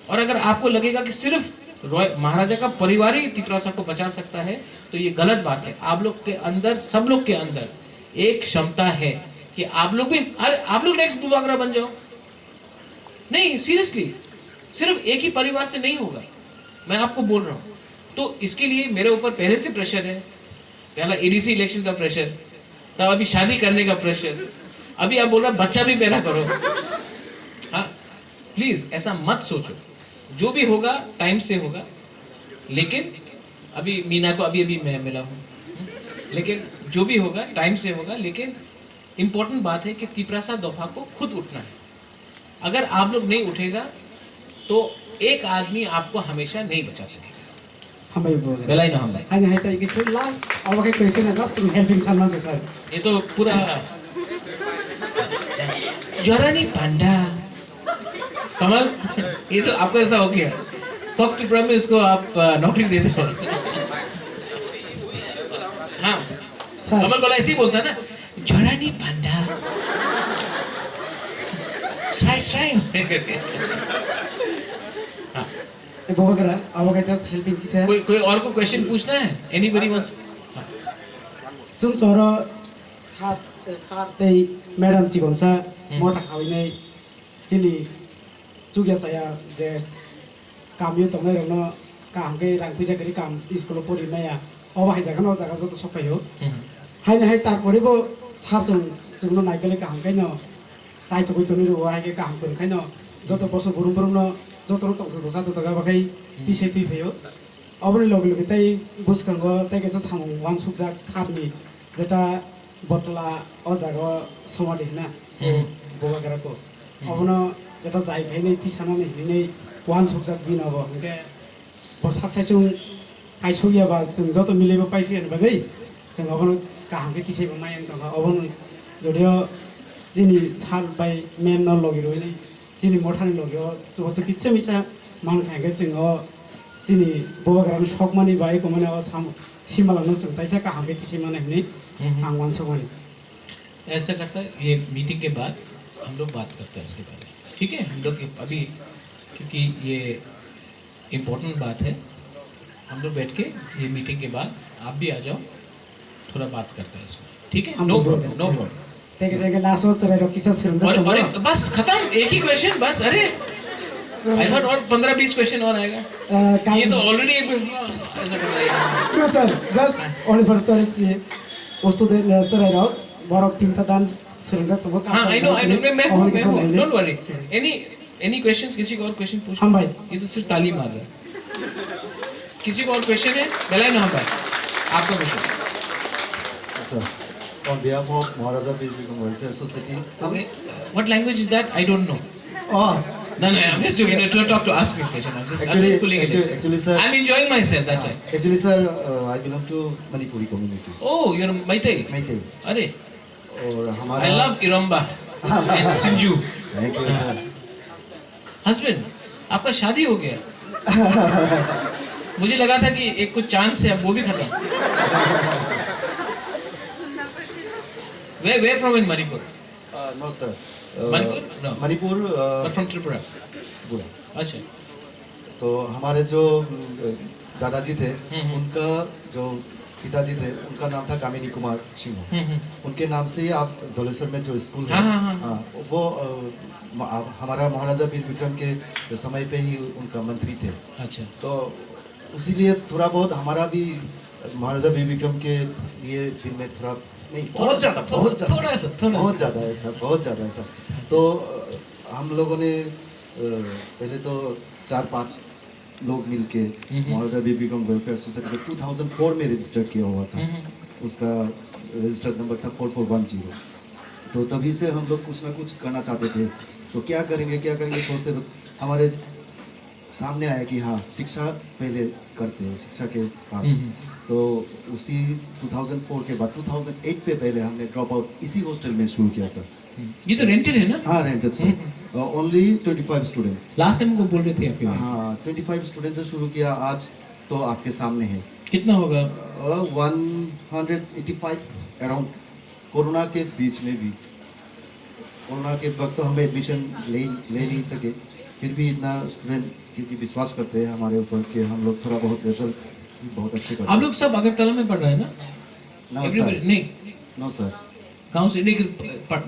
और अगर आपको लगेगा कि सिर्फ महाराजा का परिवार ही तिपरासा को बचा सकता है तो ये गलत बात है। आप लोग के अंदर, सब लोग के अंदर एक क्षमता है कि आप लोग भी, अरे आप लोग नेक्स्ट बुबागरा बन जाओ। नहीं, सीरियसली सिर्फ एक ही परिवार से नहीं होगा, मैं आपको बोल रहा हूँ। तो इसके लिए मेरे ऊपर पहले से प्रेशर है, पहला एडीसी इलेक्शन का प्रेशर, तब अभी शादी करने का प्रेशर, अभी आप बोल रहे बच्चा भी पैदा करो। हाँ प्लीज़ ऐसा मत सोचो, जो भी होगा टाइम से होगा। लेकिन अभी मीना को अभी मैं मिला हूँ, लेकिन जो भी होगा टाइम से होगा। लेकिन इम्पोर्टेंट बात है कि तिपरासा दोफा को खुद उठना है। अगर आप लोग नहीं उठेगा तो एक आदमी आपको हमेशा नहीं बचा सकेगा। हम भाई बोल बेलाई ना हम भाई। हाँ है तो किसी लास्ट अब के क्वेश्चन है जस्ट हेल्पिंग सलमान से सर। ये तो पूरा जोरानी पांडा कमल, ये तो आपको ऐसा हो गया कॉक त्रिपुरा में इसको आप नौकरी दे दो। हाँ कमल को ऐसे ही बोलता है ना, जोरानी पांडा श्राई श्राई। हाँ बुबागरा अब के जस्ट हेल्पिंग किसे कोई और को क्वेश्चन पूछना है? Anybody wants? सुन तोरो साथ मैडम चिगोंसा मोटा खाविनै सिनि चुगिया चाया जे कामियो तंगै रनो कामकै रां फैसा करि काम स्कुल परिनाया अबाहाय जागोन अ जागा जत सफायो हायनो हाय तारपरेबो सारजों जोंनो नायगले कामकै न साइथबै तनि रो हायके काम करखाय न जत बस बुरुम बुरुम न जत तंग दसा दगा बाखै तिसै ति फैयो अबनि लगे लगे तै बुसखांगो तै केसा सामु वान सुकजाक सारनि जेटा बटला अ जागा समाधि ना बुबागरा को अबनो जेटा जायखायनै तिसाना नै वान सुकजाक बिनाबो हंके बसाक साइचुं आइसुगियाबा जों जत मिलेबो पाइफियान बागै जों अबनो काहांके तिसैबो मायन दगा अबनो जदियो जिनि साल बाय मेम न लगिरनै जिनि मठानि लगियो जबच किच्छ मिसा मान खायगे जों जिनि बुबागरानि सकमानि बाय कमाने अ साम सिमालानो जों ताइसा काहांके तिसै माने आं वान सकमानि ऐसा करता है। ये मीटिंग के बाद हम लोग बात करते हैं इसके बारे में, ठीक है? हम लोग अभी क्योंकि ये इम्पोर्टेंट बात है, हम लोग बैठ के ये मीटिंग के बाद आप भी आ जाओ, थोड़ा बात करते हैं इसमें, ठीक है? No problem, no problem. तेके जगह लास्ट वर्ष रे किसा सिरम अरे बस खत्म, एक ही क्वेश्चन बस। अरे आई थॉट और 15-20 क्वेश्चन और आएगा, ये तो already know sir just only for sir ये वस्तु दे सर आइरो बरक तीनटा डांस सिरम तंगो का। हां आई नो मैं डोंट वरी। Any questions? किसी को और क्वेश्चन पूछ? हम भाई ये तो सिर्फ ताली मार रहा है। किसी को और क्वेश्चन है? बेलाई ना हम भाई, आपका question sir. on behalf of Maharaja Bir Bikram Welfare Society. What language is that? I don't know. Oh, No, I'm just joking. Don't talk to ask me a question. I'm just pulling it. actually, sir. I'm enjoying myself. That's why. Actually, sir, I belong to Manipuri community. Oh, you're Maitai. Meitei. अरे, और हमारा. I love Iramba and Sinju. Thank you, sir. Husband, आपका शादी हो गया? मुझे लगा था कि एक कुछ चांस है, अब वो भी खत्म. Where from in Manipur? No, sir. Manipur? No. Manipur. Or from Tripura? पूरा. अच्छा. तो हमारे जो दादाजी थे, उनका जो पिताजी थे, उनका नाम था कामिनी कुमार सिंह. उनके नाम से ही आप धौलेश्वर में जो स्कूल है, हाँ, वो हमारा महाराजा वीर विक्रम के समय पे ही उनका मंत्री थे. अच्छा. तो इसीलिए थोड़ा बहुत हमारा भी महाराजा वीर विक्रम के लिए दिल में थोड़ा नहीं, बहुत ज़्यादा बहुत ज़्यादा है सर, बहुत ज़्यादा है सर. तो हम लोगों ने पहले तो 4-5 लोग मिलके महाराजा वीर विक्रम वेलफेयर सोसाइटी को 2004 में रजिस्टर किया हुआ था. उसका रजिस्टर्ड नंबर था 4410. तो तभी से हम लोग कुछ ना कुछ करना चाहते थे. तो क्या करेंगे सोचते वक्त हमारे सामने आया कि हाँ, शिक्षा पहले करते हैं, शिक्षा के बाद. तो उसी 2004 के बाद 2008 पे पहले हमने ड्रॉप आउट इसी हॉस्टल में शुरू किया सर. ये तो रेंटेड है ना? हाँ, rented sir. Only 25 student. Last time को बोल रहे थे आपके. हाँ, 25 स्टूडेंट से शुरू किया. आज तो आपके सामने है. कितना होगा? 185 अराउंड. कोरोना के बीच में भी, कोरोना के वक्त तो हमें एडमिशन ले नहीं सके, फिर भी इतना स्टूडेंट क्योंकि विश्वास करते हैं हमारे ऊपर कि हम लोग थोड़ा बहुत रिजल्ट बहुत अच्छे करते हैं. आप लोग सब अगरतला में पढ़ रहे हैं ना? No sir. नहीं. No sir. गाँव से लेकर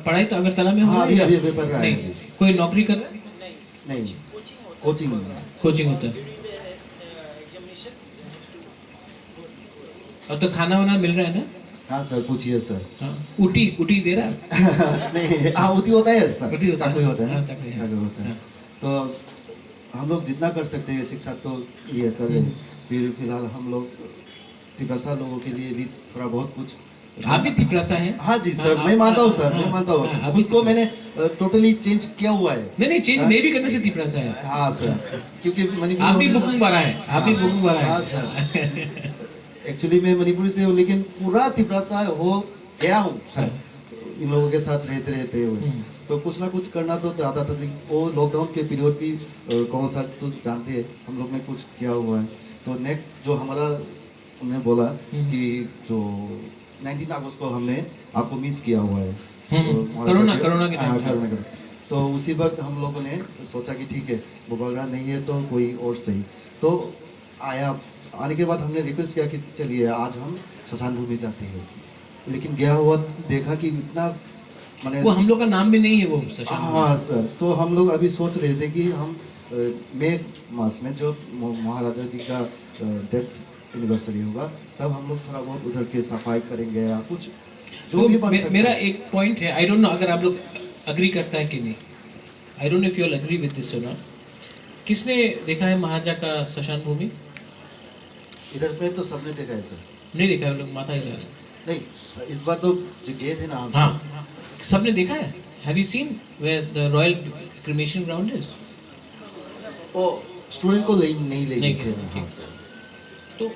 पढ़ाई तो अगरतला में हो हाँ, रही है? अभी पढ़ रहा है. कोई नौकरी कर रहा है? नहीं, कोचिंग होता है. अब तो खाना वाना मिल रहा है ना? हाँ सर, पूछिए सर. उटी दे रहा है? नहीं, हाँ, उटी होता है सर. उटी होता है. चाकू होता है. हाँ, चाकू होता है. तो हम लोग जितना कर सकते हैं शिक्षा तो ये कर रहे हैं. फिर फिलहाल हम लोग तिब्रसा लोगों के लिए भी थोड़ा बहुत कुछ. आप भी तिब्रसा हैं? हाँ जी सर, मैं मानता हूँ सर, मैं मानता हूँ. खुद को मैंने टोटली चेंज किया हुआ है. नहीं, चेंज मैं भी करने से तिब्रसा है. हाँ सर, क्योंकि मणिपुर आप भी बुकिंग भरा है. हाँ सर. एक्चुअली मैं मणिपुरी से हूँ, लेकिन पूरा तिब्रसा हो गया हूँ सर, इन लोगों के साथ रहते हुए. तो कुछ ना कुछ करना तो चाहता था, लेकिन वो लॉकडाउन के पीरियड भी कौन सा तो जानते हैं हम लोग ने कुछ किया हुआ है. तो नेक्स्ट जो हमारा उन्हें बोला कि जो 19 अगस्त को हमने आपको मिस किया हुआ है. कोरोना के टाइम. तो उसी वक्त हम लोगों ने सोचा कि ठीक है, बुबागरा नहीं है तो कोई और सही. तो आने के बाद हमने रिक्वेस्ट किया कि चलिए आज हम शशान भूमि जाते हैं. लेकिन गया हुआ तो देखा कि इतना माने वो हम लोग का नाम भी नहीं है वो शशान. हाँ सर. तो हम लोग अभी सोच रहे थे कि हम मई मास में जो महाराजा जी का डेथ एनिवर्सरी होगा तब हम लोग थोड़ा बहुत उधर के सफाई करेंगे या कुछ जो तो भी बन सकता मेरा है. एक पॉइंट है, आई डोंट नो अगर आप लोग अग्री करता है कि नहीं. I don't know if you all agree with this और नॉट. किसने देखा है महाराजा का शशान भूमि? इधर में तो सबने देखा है सर. नहीं देखा है, लोग माथा हिला रहे हैं. नहीं, इस बार तो जो गए थे ना हम. हाँ, सबने देखा है. Have you seen where the royal cremation ground is? Oh student को नहीं ले नहीं थे. गए. हाँ सर. तो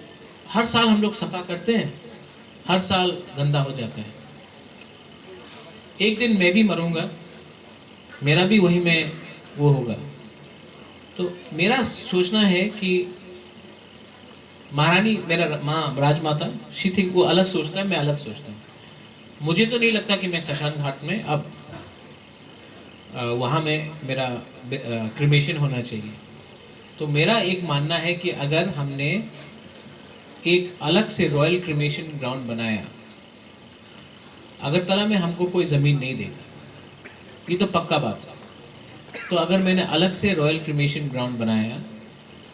हर साल हम लोग सफा करते हैं, हर साल गंदा हो जाता है. एक दिन मैं भी मरूंगा, मेरा भी वही में वो होगा. तो मेरा सोचना है कि महारानी मेरा माँ राजमाता शी थिंक वो अलग सोचता है, मैं अलग सोचता हूँ. मुझे तो नहीं लगता कि मैं शशान घाट में अब वहाँ में मेरा क्रिमेशन होना चाहिए. तो मेरा एक मानना है कि अगर हमने एक अलग से रॉयल क्रिमेशन ग्राउंड बनाया, अगरतला में हमको कोई ज़मीन नहीं देगा, ये तो पक्का बात है. तो अगर मैंने अलग से रॉयल क्रिमेशन ग्राउंड बनाया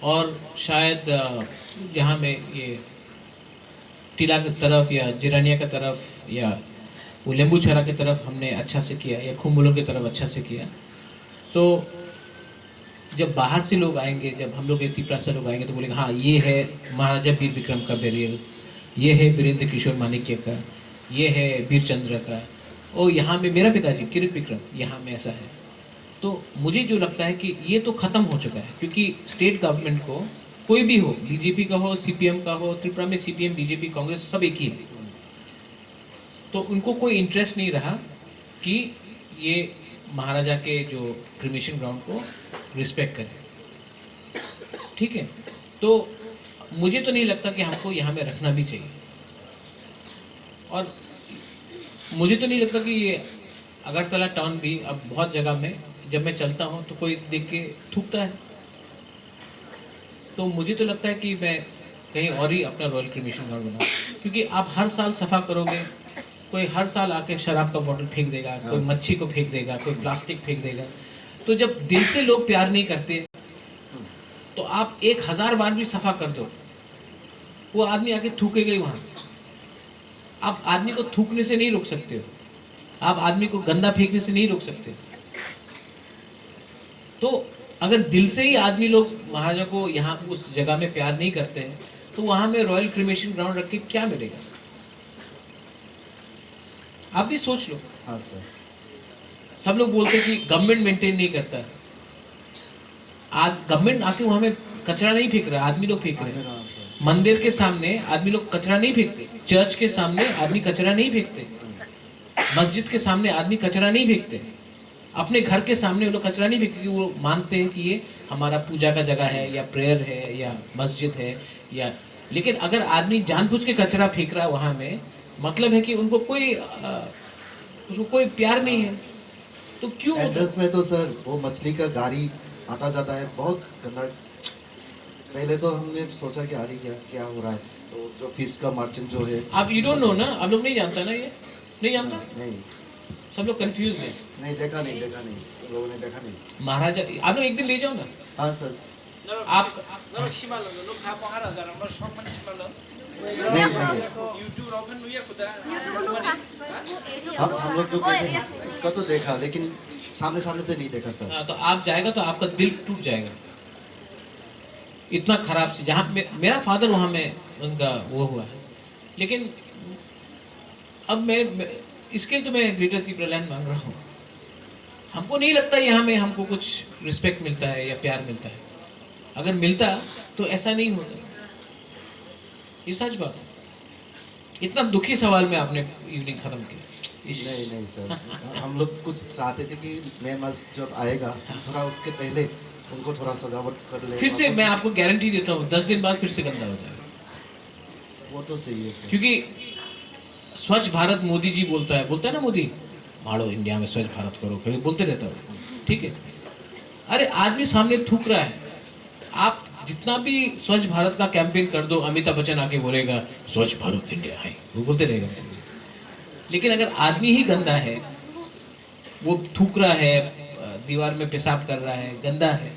और शायद जहाँ में ये टीला की तरफ या जिरानिया की तरफ या वो लेम्बू छरा की तरफ हमने अच्छा से किया या खुम्बुलों की तरफ अच्छा से किया, तो जब बाहर से लोग आएंगे, जब हम लोग तिब्रा से लोग आएंगे तो बोलेंगे हाँ ये है महाराजा वीर विक्रम का बेरियल, ये है वीरेंद्र किशोर मानिक्य का, ये है वीरचंद्र का, और यहाँ में मेरा पिताजी किरण विक्रम, यहाँ में ऐसा है। तो मुझे जो लगता है कि ये तो ख़त्म हो चुका है, क्योंकि स्टेट गवर्नमेंट को कोई भी हो, बीजेपी का हो, सीपीएम का हो, त्रिपुरा में सीपीएम बीजेपी कांग्रेस सब एक ही है, तो उनको कोई इंटरेस्ट नहीं रहा कि ये महाराजा के जो क्रिमेशन ग्राउंड को रिस्पेक्ट करें। ठीक है, तो मुझे तो नहीं लगता कि हमको यहाँ में रखना भी चाहिए, और मुझे तो नहीं लगता कि ये अगरतला टाउन भी अब बहुत जगह में जब मैं चलता हूँ तो कोई देख के थूकता है, तो मुझे तो लगता है कि मैं कहीं और ही अपना रॉयल क्रिमेशन ग्राउंड बनाऊँ, क्योंकि आप हर साल सफ़ा करोगे, कोई हर साल आके शराब का बॉटल फेंक देगा, कोई मच्छी को फेंक देगा, कोई प्लास्टिक फेंक देगा, तो जब दिल से लोग प्यार नहीं करते तो आप 1000 बार भी सफ़ा कर दो, वो आदमी आके थूकेगा ही वहाँ। आप आदमी को थूकने से नहीं रोक सकते हो, आप आदमी को गंदा फेंकने से नहीं रोक सकते। तो अगर दिल से ही आदमी लोग महाराजा को यहाँ उस जगह में प्यार नहीं करते हैं, तो वहाँ में रॉयल क्रिमेशन ग्राउंड रख के क्या मिलेगा? आप भी सोच लो। हाँ सर। सब लोग बोलते हैं कि गवर्नमेंट मेंटेन नहीं करता, आज गवर्नमेंट आके वहाँ में कचरा नहीं फेंक रहा, आदमी लोग फेंक रहे हैं। मंदिर के सामने आदमी लोग कचरा नहीं फेंकते, चर्च के सामने आदमी कचरा नहीं फेंकते, मस्जिद के सामने आदमी कचरा नहीं फेंकते, अपने घर के सामने वो लोग कचरा नहीं फेंकते, वो मानते हैं कि ये हमारा पूजा का जगह है या प्रेयर है या मस्जिद है या। लेकिन अगर आदमी जानबूझ के कचरा फेंक रहा है वहाँ में, मतलब है कि उनको उसको कोई प्यार नहीं है। तो क्यों एड्रेस में तो सर वो मछली का गाड़ी आता जाता है, बहुत गंदा। पहले तो हमने सोचा कि अरे क्या हो रहा है, तो जो फिश का मर्चेंट जो है, आप यू डोंट नो ना, आप लोग नहीं जानता ना, ये नहीं जानता, नहीं सब लोग कंफ्यूज है। नहीं देखा नहीं लोगों ने देखा नहीं। महाराजा आप लोग एक दिन ले जाओ ना। हाँ सर। आप नहीं हम लोग जो कहते हैं उसका तो देखा, लेकिन सामने से नहीं देखा सर। तो आप जाएगा तो आपका दिल टूट जाएगा, इतना खराब से। जहाँ मेरा फादर वहाँ में उनका वो हुआ है, लेकिन अब इसके लिए तो मैं ग्रेटर त्रिपुरा लैंड मांग रहा हूँ। हमको नहीं लगता यहाँ में हमको कुछ रिस्पेक्ट मिलता है या प्यार मिलता है, अगर मिलता तो ऐसा नहीं होता, ये सच बात है। इतना दुखी सवाल में आपने इवनिंग खत्म किया। नहीं सर, हम लोग कुछ चाहते थे कि मैं मस्त जब आएगा थोड़ा उसके पहले उनको थोड़ा सजावट कर ले। फिर से मैं आपको गारंटी देता हूँ 10 दिन बाद फिर से गंदा हो जाएगा। वो तो सही है सर, क्योंकि स्वच्छ भारत मोदी जी बोलता है ना, मोदी मारो इंडिया में स्वच्छ भारत करो, फिर बोलते रहता है, ठीक है। अरे आदमी सामने थूक रहा है, आप जितना भी स्वच्छ भारत का कैंपेन कर दो, अमिताभ बच्चन आके बोलेगा स्वच्छ भारत इंडिया है, वो बोलते रहेगा। लेकिन अगर आदमी ही गंदा है, वो थूक रहा है, दीवार में पेशाब कर रहा है, गंदा है,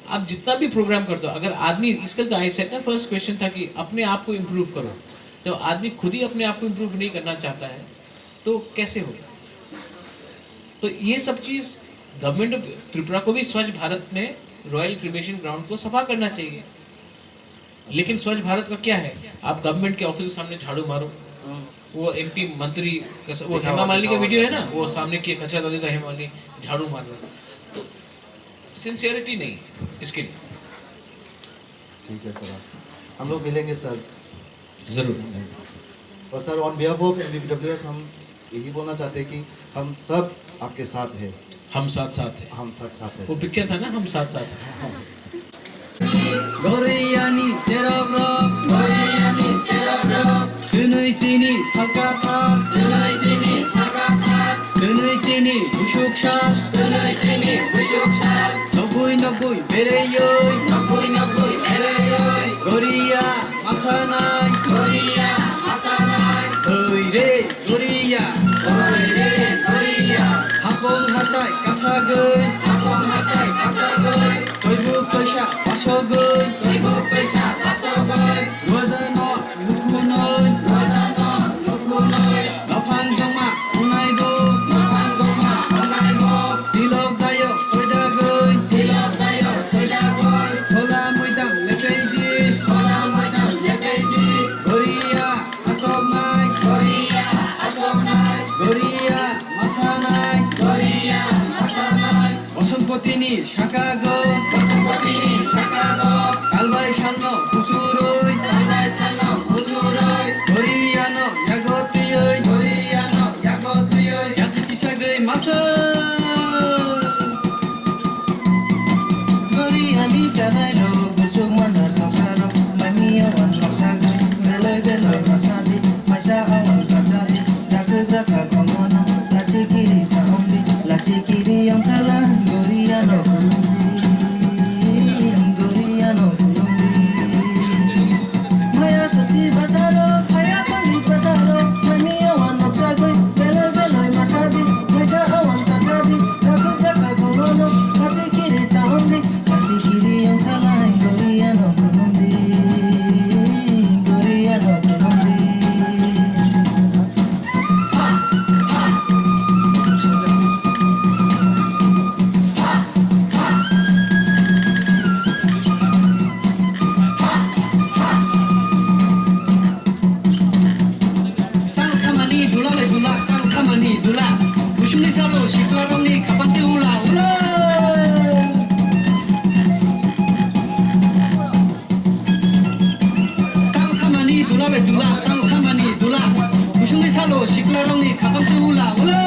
आप जितना भी प्रोग्राम कर दो, अगर आदमी, इसके लिए तो आई सेड ना, फर्स्ट क्वेश्चन था कि अपने आप को इम्प्रूव करो। जब आदमी खुद ही अपने आप को इम्प्रूव नहीं करना चाहता है तो कैसे होगा? तो ये सब चीज़ गवर्नमेंट ऑफ त्रिपुरा को भी स्वच्छ भारत में रॉयल क्रिमेशन ग्राउंड को सफा करना चाहिए। लेकिन स्वच्छ भारत का क्या है? आप गवर्नमेंट के ऑफिस के सामने झाड़ू मारो, वो एमपी मंत्री वो हेमा मालिनी का वीडियो है ना, वो सामने किए कचरा डाल देता, हेमा मालिनी झाड़ू मार रहा, तो सिंसियरिटी नहीं है इसके लिए। ठीक है सर, हम लोग मिलेंगे सर जरूर। और सर ऑन बिहाफ ऑफ एमबीडब्ल्यूएस हम यही बोलना चाहते हैं कि हम सब आपके साथ हैं, हम साथ है, हम साथ है। वो पिक्चर था ना, हम साथ है। गोरियानी चेराग्राफ दिनै जिनि सागाथार दिनै जिनि बुसुकसार नगुइ बेरेयै गोरिया आसानाय ओइ रे गोरिया हापं हाताय कासागै बयबो पैसा बासगै रजानो लुखुनै लाफां जमा उनायबो दिलक दायो थयदागै थला मैदाम लेखैदि गोरिया आसबनाय Goriani janai ro Gusuk mandar toksaro Mami awan loksago Beloi beloi masadi Masya awan kacadi Raga graka kongono Laci kiri taomdi Laci kiri yang kalah Goriano kulumdi Goriano kulumdi Maya soti basaro Maya pandit basaro Mami awan loksago Beloi beloi masadi Masya awan kacadi Raga graka kongono Laci kiri taomdi Laci kiri yang kalah Goriano kulumdi Goriano kulumdi Sang kamani dula le dula sang kamani dula Busuni salo siklaroni kapan ula ula Sang kamani dula le dula sang kamani dula Busuni salo siklaroni kapan ula ula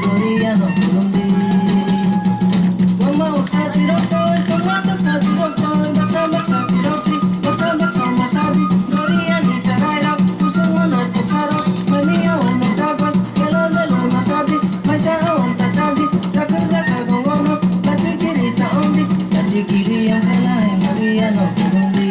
Goriano Colombia. Mama waksa chiro toy tongwa tak sa jirok toy baksa jirok ti baksa masadi goriya ni charai rak pusung wanar tok sarok mami awan nok jagot melo masadi maisa awan ta chadi raka gongono lachi kiri ta omdi lachi kiri yang kalai goriya no kundi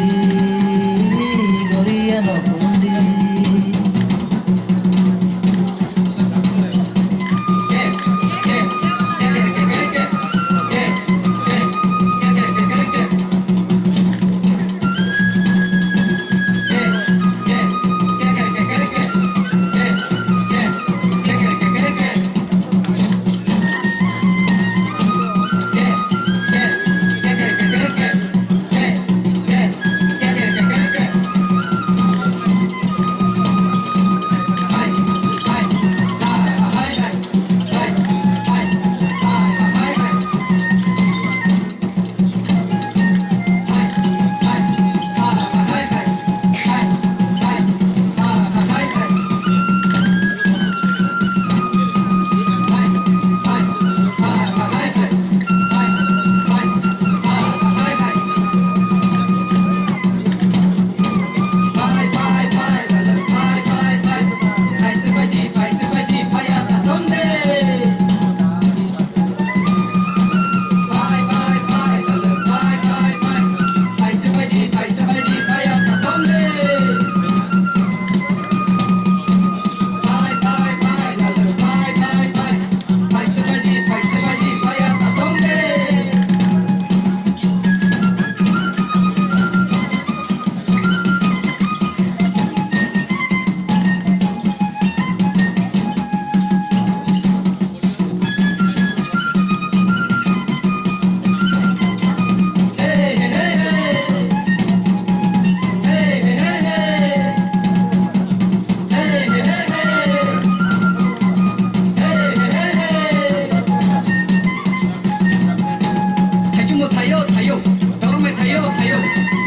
Tayo, dorme tayo,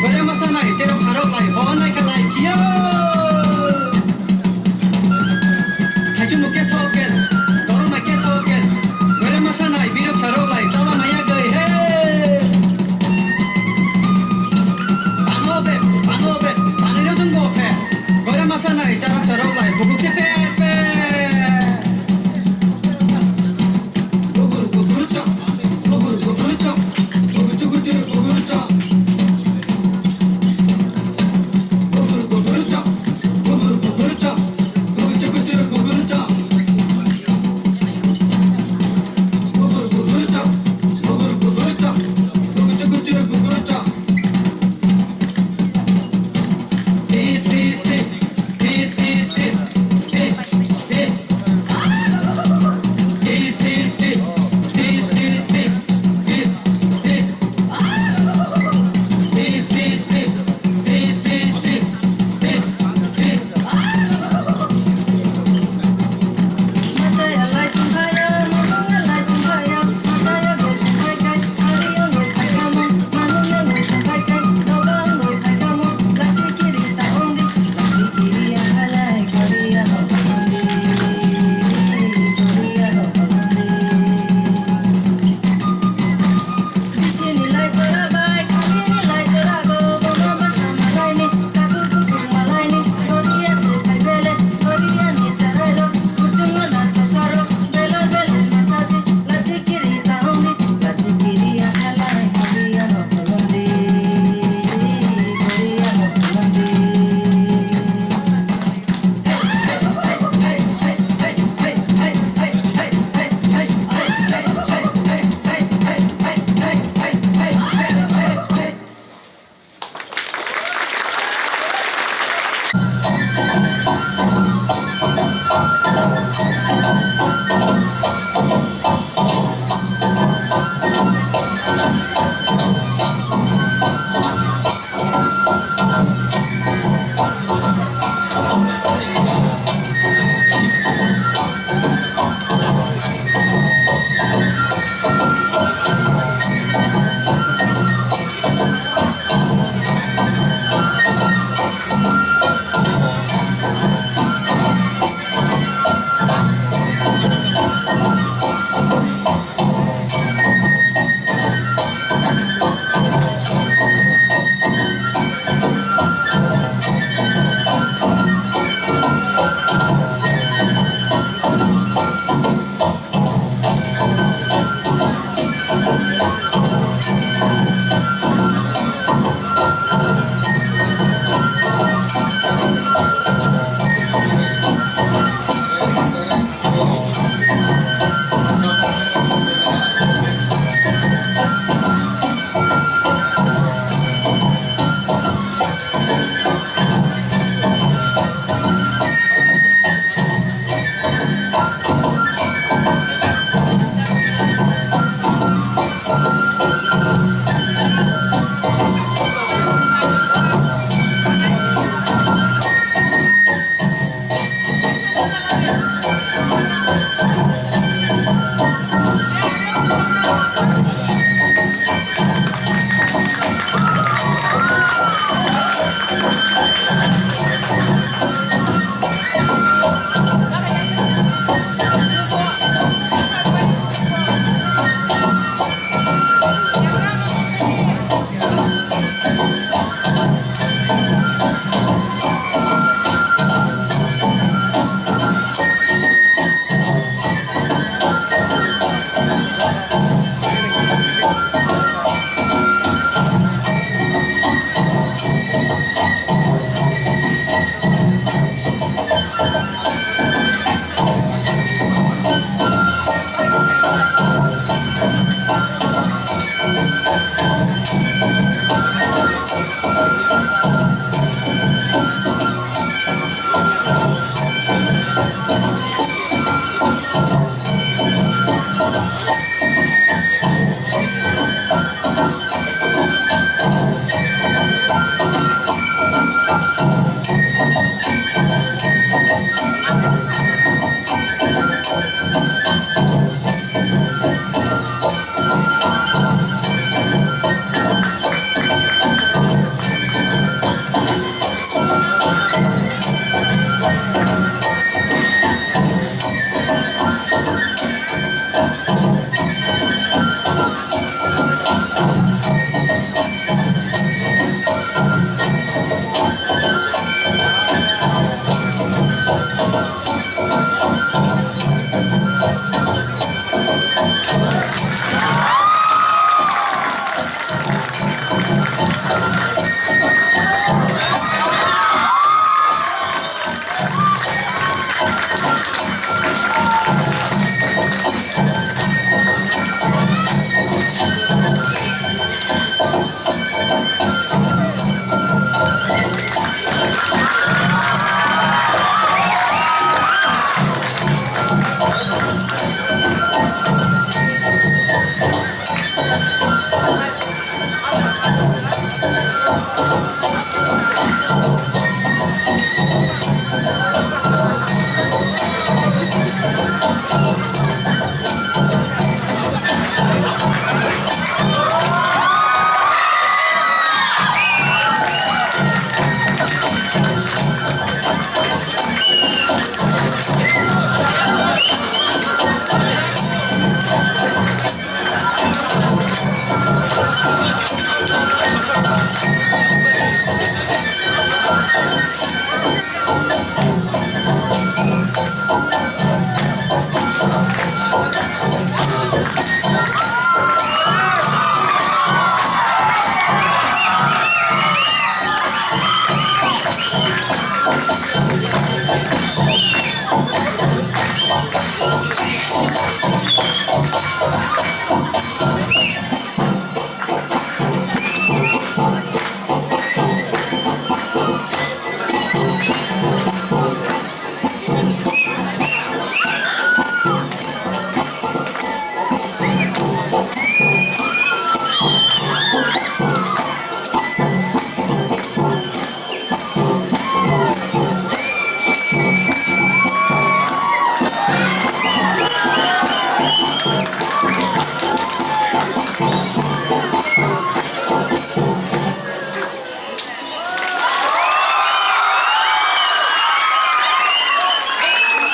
bare masana, jero kharo kai, hoan naik kalai, kiyo.